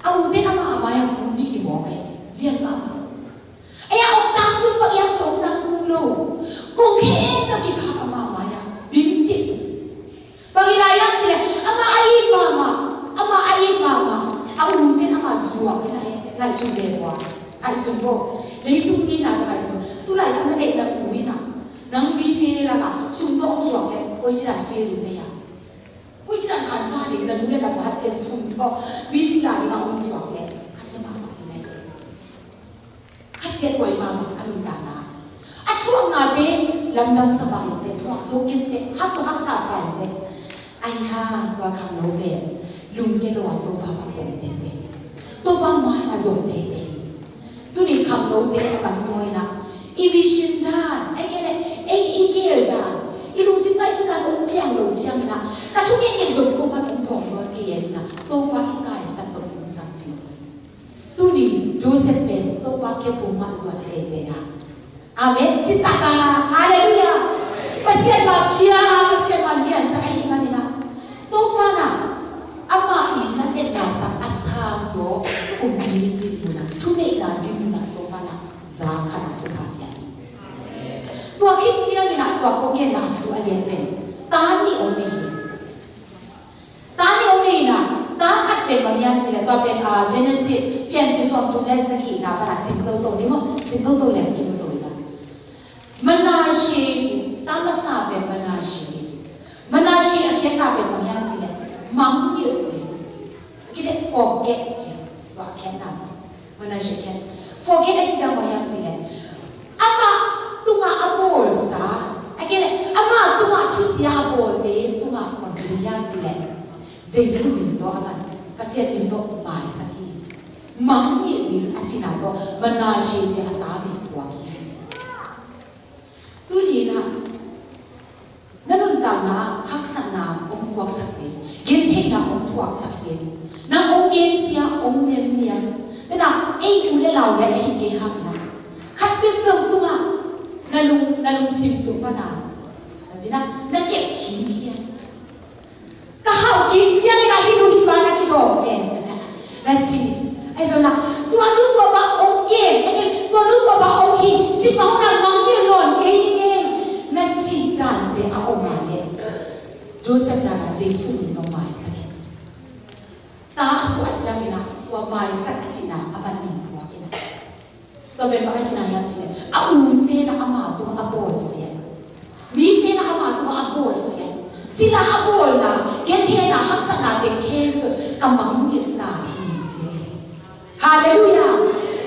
auden ama yang kundi ki bokai lian baba aya otang tu pak yang chotang tu lo kung khen na ki kha ama binci bagi layan sih ama ayin mama aku mungkin ama suak kita ngai sumbewa ai sumbo leitung ni na ngai sum tu lai na le na kui na nang bi te la ka sum to suak le koi jiran feel ni ya koi jiran khan sa ni na nu le na hat ten sum to bi si la ni na om suak le kasema ni kasia koi mama anu dana achuang na de lamdang sabay de chuak so kin de hat so hak sa sa de ai ha wa kham no be lung ke lo to ba ba ko de de to ba ma na zo de de tu ni kham no de kam zoi na i vision dan ai ke le ai i ke da i lu sin tai su na ong piang lo chiang na ka chu ke ni zo ko ba ong bo mo ke ye na to ba hi kai sa to na pi tu ni Joseph ben to ba ke pu suat lebeya. Amen. Citaka. Haleluya. Pasien mafia, pasien malian sa kahingan nila. Tupa na. Ama ina nasa asam so umilin mo na. Tunay na din mo na tupa na. Zaka na tupa yan. Tua kitsiya nila tua kongyan na atu alien pen. Tani onehin. Tani onehin na. Nakat pen bang yan sila. Tua pen Genesis. Pian si suam jumles na ki na para sinto to. Di mo? Sinto to lang. Di mo to ila. Manashe ji. Tama sabi Manashe ji. Manashe akyan na pen bang yan sila. Mang nhựa gì cái đấy forget gì và khen nào mà nói sẽ khen forget đấy chỉ là một样gì đấy ama tung à abol sa cái đấy ama tung à chút xíu abol đấy tung à bằng gì yang gì đấy Jesus mình đó ama kasi mình đó mai sa ki mang nhựa gì anh chỉ nào đó mà nói sẽ chỉ là ta bị qua ki tu đi na nanun ta na hak san na ông quang sắc đấy kiến thế nào ông thuộc sắc kiến na ông kiến xia ông nem nia thế nào ấy cũng để lao để hình cái hàng nào khách biết được tung à na lung sim xuống vào nào là chỉ na kẹp khí kia cả hậu kiến xia này là hình dung vào là cái đồ đèn là chỉ ai rồi là tua vào ông kiến cái tua vào ông hình chỉ bảo là mong cái lòn cái đi nghe là chỉ cần để ông mà để Joseph na Jesus ni no mai sakit. Ta suat jamina wa mai sakit na aban ni wa kina. To ben baka china yang chine. A unte na ama tu aborsia. Mi te na ama tu aborsia. Sila abol na kente na haksa na de ken kamang ni na hi je. Hallelujah.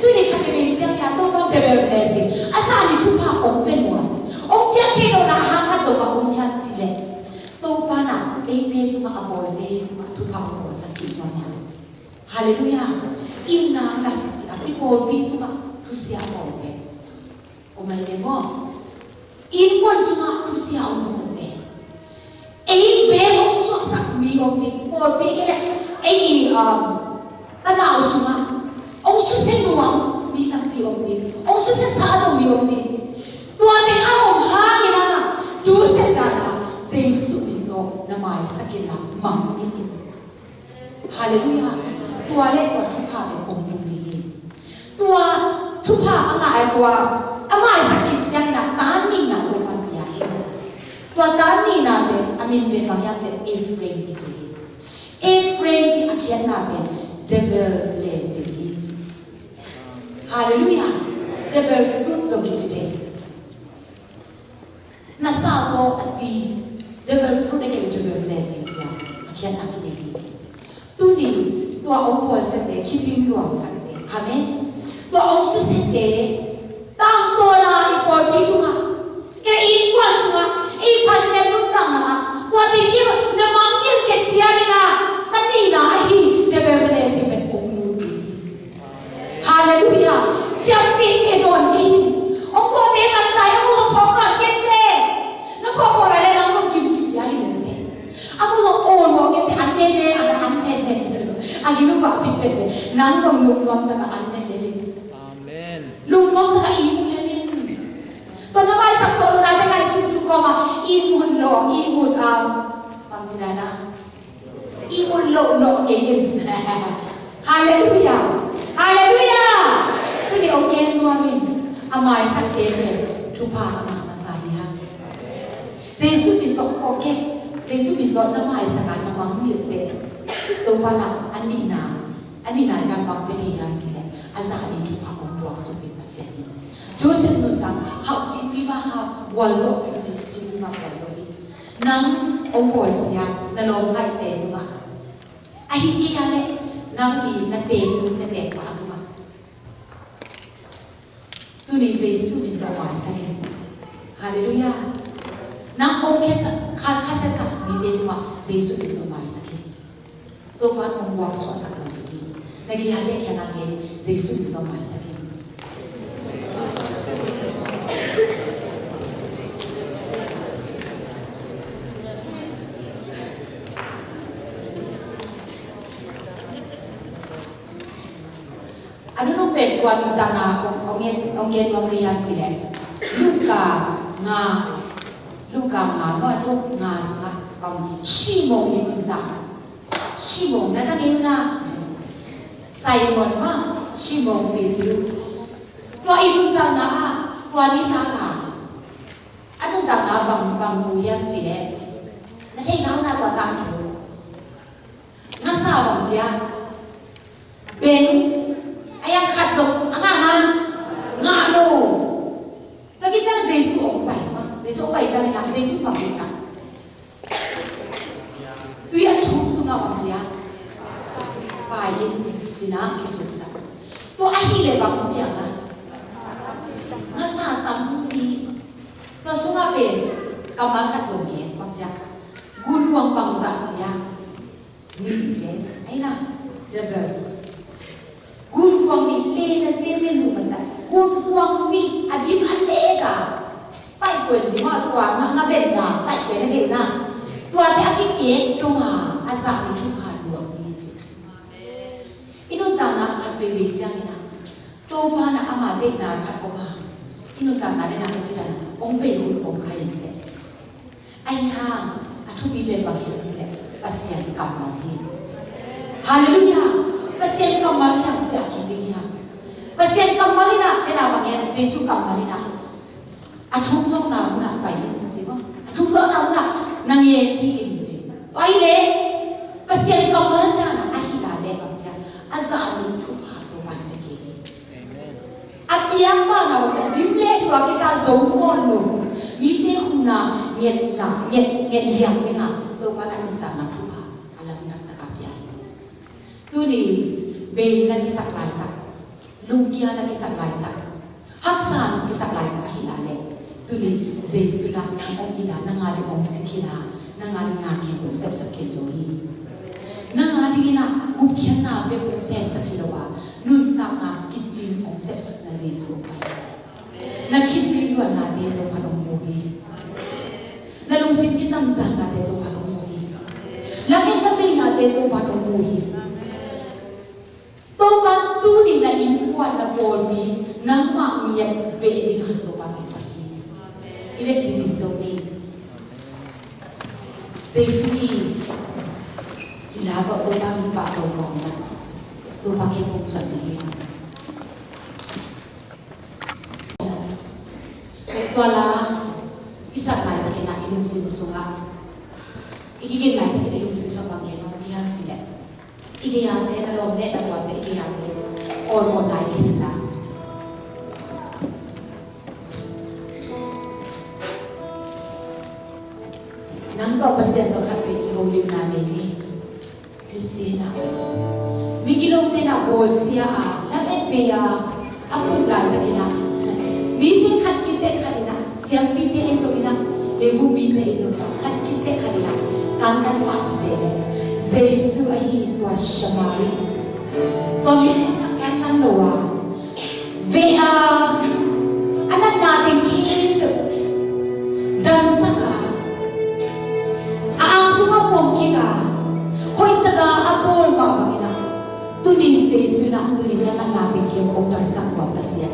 Tu ni khabe jang ya to ba de blessing. Asa ni tu pa open wa. Ong pya ke no na ha ka jo ba ong yang chile. Tô pa na ebe ma abol le ma tu pa ko sakit jona. Haleluya. Ina na sakit api bol bi tu ma tu sia bol le. O mai le mo. In kon suma tu sia o mo te. Ei be o so sak mi o te bol bi ke le. Ei ta na suma. O su se no mi ta pi o te. O su se sa do mi o te. Tua te a o ha ni na. Ju se ta na. Jesus na mai sakit na mang ini. Haleluya. Tua le ko thupa be ong tung ni. Tua thupa anga ai tua amai sakit jang na tani na ko man ya hin. Tua tani na be amin be ma ya je Ephraim ni ji. Ephraim ji akhian na be devil blessing ni. Haleluya. Devil fruit zo ki ji. Na sa ko ati devil fruit again devil blessing ya. Akhian na ki ni. Tu ni tua ông bùa sẽ để khi tin luồng sẽ để amen tua ông sẽ để tăng tua là ipol pi tu ma cái in quan sua in pas ne lu tang na tua tin ki na mang ni ke chia ni na tan ni na hi de be be se be ông lu hallelujah cham ti ke don ki ông bùa te man tai ông phok ka ke te na phok ko la le na ông kim kim ya hi ne aku so on mo ke te an ne ana an ne agi lu ba pipet le nang song lung nom ta ka an ne le amen lung nom ta ka i mu le le to na mai sak so na ta kai sin su ko ma i mun lo i mun pang jina na i mun lo ke yin hallelujah hallelujah tu ni ông ken no min amai sak te le tu pa ama masai ha Jesus bin to ko ke Jesus bin to na mai sak an na mang ni te tôi qua là anh đi nào chẳng bằng cái gì làm gì đấy, anh ra đi thì phải ông buộc số tiền bác sĩ, chúa sẽ ngừng tăng học chỉ vì mà học hoàn rồi chỉ vì mà hoàn rồi đi, nang ông buộc sĩ là nó ngay tiền đúng không? Ai kia này nang đi là tiền đúng là tiền quá đúng không? Tôi đi về suy nghĩ ra ngoài sai, hallelujah, nang ông kia khá sẽ sắp bị tiền đúng không? Về suy nghĩ ra ngoài sai. Tôi quan ông buộc số sắc lòng đi, nãy giờ để khi nào nghe Jesus đi vào mai sắc. Ano nung pen kuan ng tanga ông ông nghe ông đi ăn gì đấy Luka nga nó Luka sang còn Simon in ta Simon đã ra nghe na Simon ma Simon Peter tua in ta na tua ni ta na ano ta na bang buyang gì đấy nó thấyเขาna tua tăng nó sao bằng gì à bên ayang khát giống ngã đồ nó cái trang Giêsu ông bảy mà Giêsu bảy trang này Giêsu bằng cái gì tuy anh không suy ngẫm bằng gì à phải chỉ là cái số sao tôi ai hi lệ bằng cái gì à nó sao tăng đi tôi suy ngẫm về cảm ơn khát giống gì bằng gì gun quang bằng gì à nghĩ gì ấy na rebel gun quang mi lê na xem lên luôn mà gun quang mi adim an lê cả phải quên gì mà quang ngã bên cả phải quên nó hiểu na tua thì anh kia tua asa ni chung khát luôn như thế inun ta na khát về việc chăng na tua pa na ama de na khát ông ha inun ta na de na cái gì là ông về ông khai như thế anh ha anh thu bị về bằng hiểu gì đấy pasien cầm bằng hiểu hallelujah pasien cầm bằng hiểu gì à kia pasien cầm bằng na cái nào bằng nghe Giêsu cầm bằng na anh chung số nào cũng là phải như gì không anh chung số nào cũng là nang ye ki inji ai le pasien kam ban na ahila le ka sia azani thu ha to ban le ki amen apiang ma na wa dim le to ki sa zo mon lo mi te huna net liang ni ha to ban an ta na thu ha alam na ta ka pia tu ni be na ki sak lai ta lung kia na ki sak lai ta haksa na ki sak lai ta ahila le tu ni Giêsu la ông ila na nga di ông sikila na nga di nga ki ông sep sep ke johi na nga di na gup kyan na be ông sep sep kilowa nun ta nga kitchen ông sep sep na Giêsu pai na kitri luan na de to panong muhi na lung sim kitam zan na de to panong muhi lakit na pe na de to panong muhi to ban tu ni na in kwan na pol bi nang ma miet ve di han to pan Iwek bitin to ni Giêsu ni chỉ là vợ tôi ba mình bảo đầu còn là tôi ba kia không chuẩn này tôi là isa lại là cái này ilum sim sunga iki lại là cái ilum sim sunga bằng cái nó đi ăn gì đấy iki ăn thế nó lồng thế nó còn cái iki ăn thế ôn một đại thì là nang to pasien to khat pe ki holim na ne ni lisina mi kilom te na bol sia a lat et pe a apun lai ta kina mi te khat ki te khatina siam pi te e zogina le vu pi te e zogina khat ki te khatina kan tan fa se Giêsu a hi to shamari to mi kan tan lo a ve a anan na te ki dan saka Pom kita, hoi taga apol baba kita, tuni Giêsu na tuni na natin kaya kung sang pasien.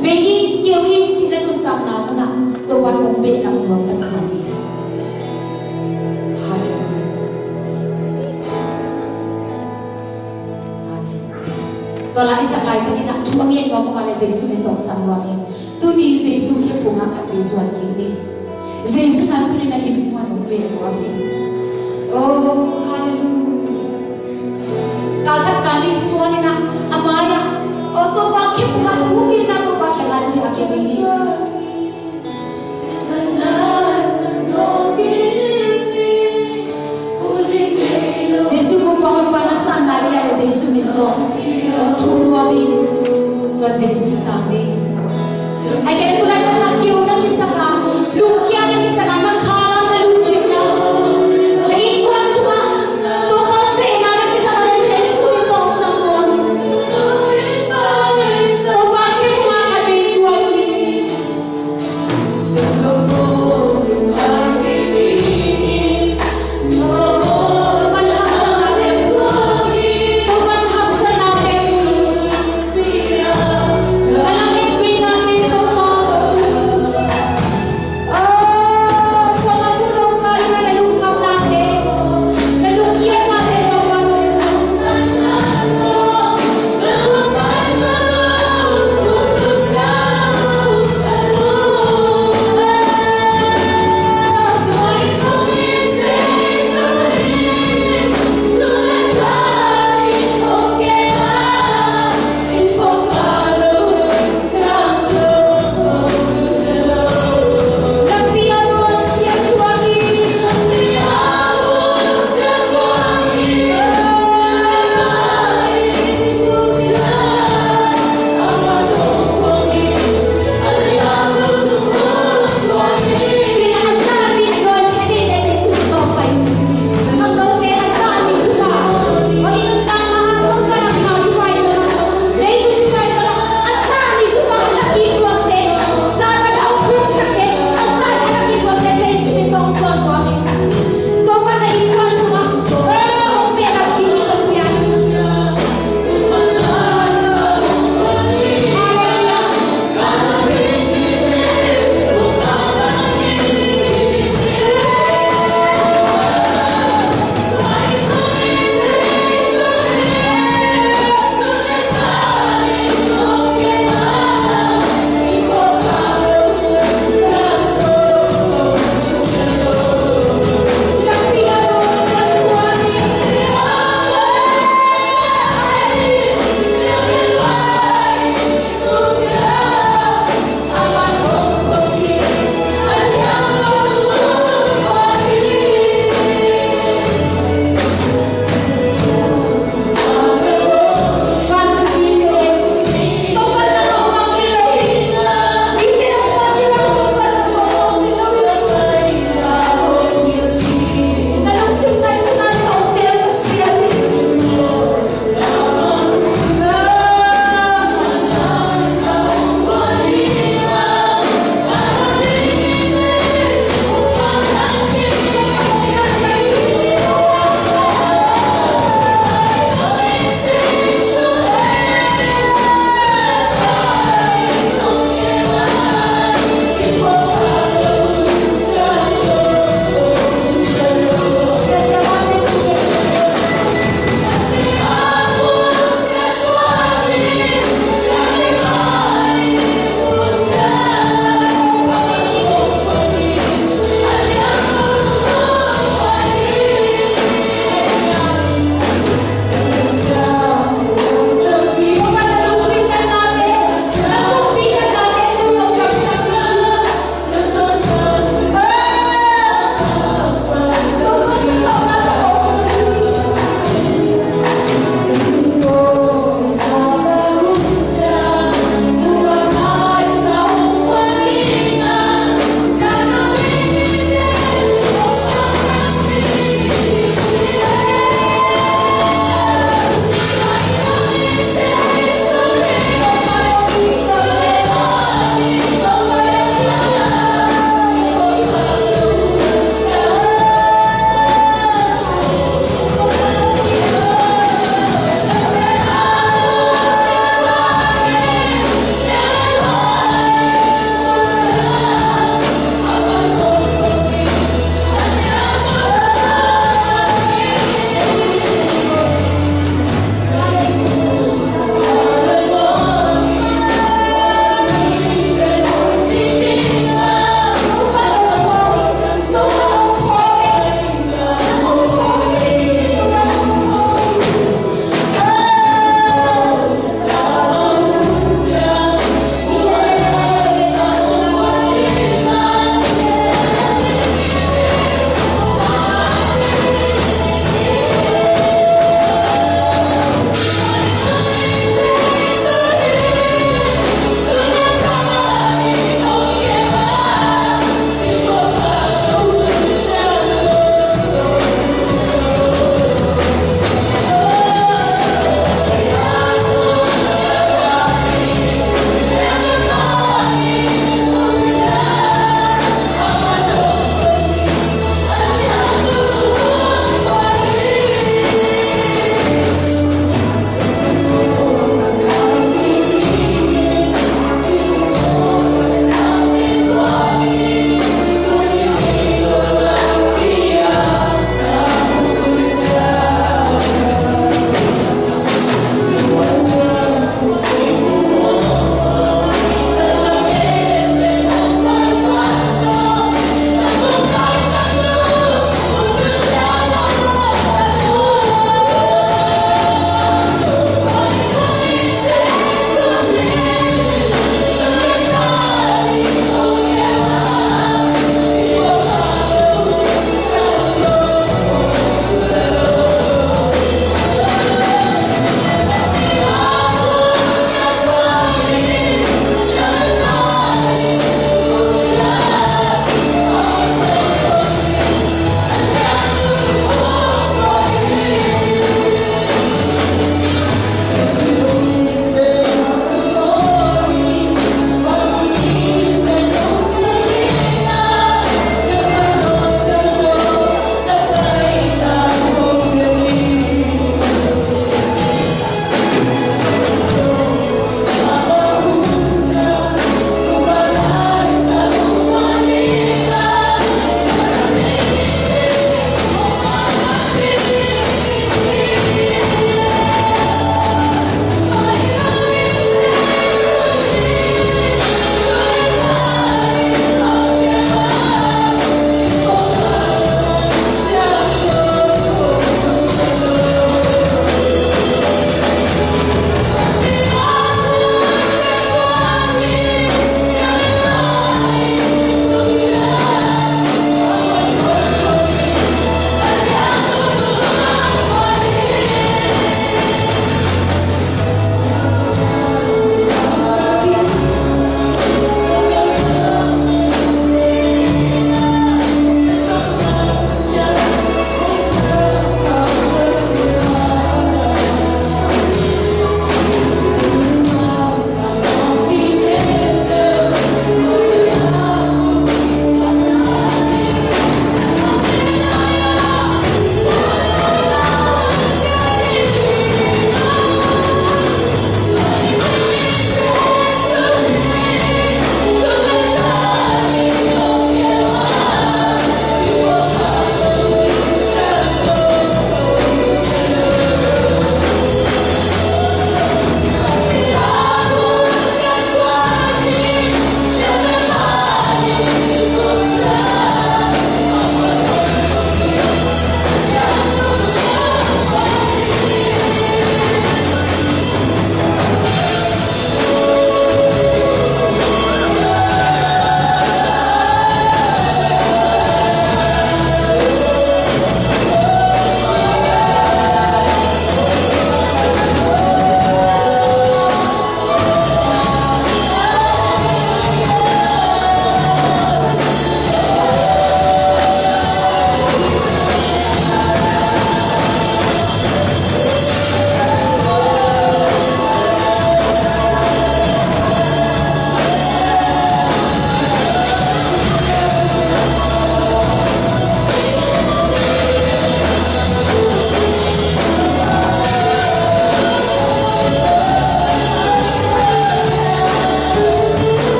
Begin kaya him sila nuntang na muna, tuwan mong belang mga pasien. Tola isa kaya kita chumangin mo mga Giêsu nitong sangwangin, tuni Giêsu kaya punga kapisuan kini. Giêsu na tuni na ibuan ng Amen. Oh, hallelujah. Kalkat kali suani na amaya. Oto bakit kumakuki na to bakit ngaji akin ini. Giêsu ko pahon panasan na kaya Giêsu nito. Chunwa bin to Giêsu sami. Ay kaya tulad ng nakiw na isa ka. Lukya na isa ka. Yeah.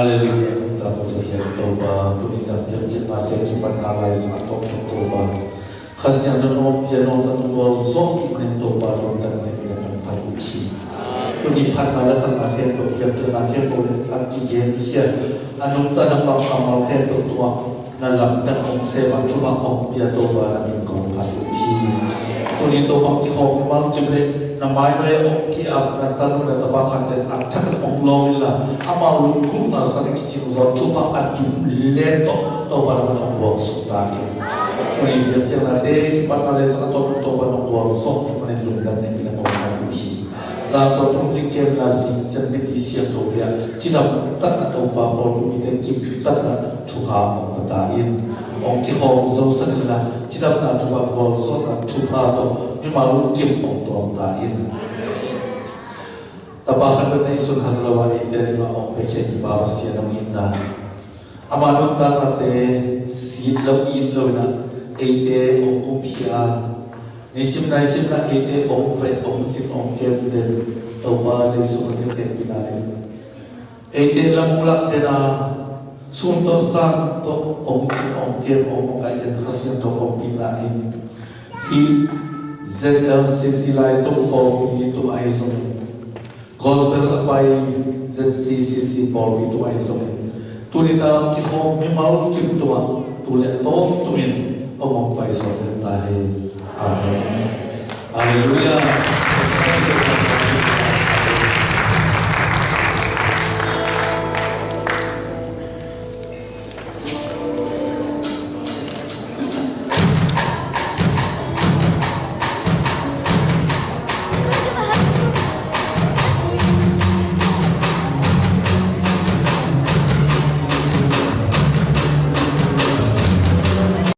Haleluya. Dapat kita doa, tunita kita mati kita nalai sama doa. Khasnya doa piano dan doa zong ini doa dan kita padu isi. Tunipan malas sama kita kita nak boleh lagi dia. Anu tanam amal kita doa dalam dan sewa doa dia doa dan kita padu isi. Tunita kita memang jumlah namai noi ki ab na tanu na taba khachen athak ong long la ama lu khu na sa ki chi zo tu pa at ju le to ba na wo su ta ni ni bi ya na de ki pa na le sa to ba na wo so ni pa ni lu dan ni na mo na ku shi za to tung chi ke na si chen ni ki sia to ya chi na ta na to ba bo ni de ki ta na tu ha ong ta in ong ki ho zo sa ni la chi na na tu ba wo so na tu ha to ni malu kim ong tong ta in tabahan na isun hadlawa ide ma ong peche ibaba sia nang inna amanun ta ate sidlo idlo na ide ong kumphia nisim na ide ong ve ong chim ong kem den toba se isu hasim ten pinale ide lamulak dena sunto san to ong chim ong kem ong kai den hasim to ong pinain hi ZLCC lai som Paul itu aisom gospel apai ZCC Paul itu aisom tunita ki ho mi mau ki tua tule to tuin omong pai so tahe amen haleluya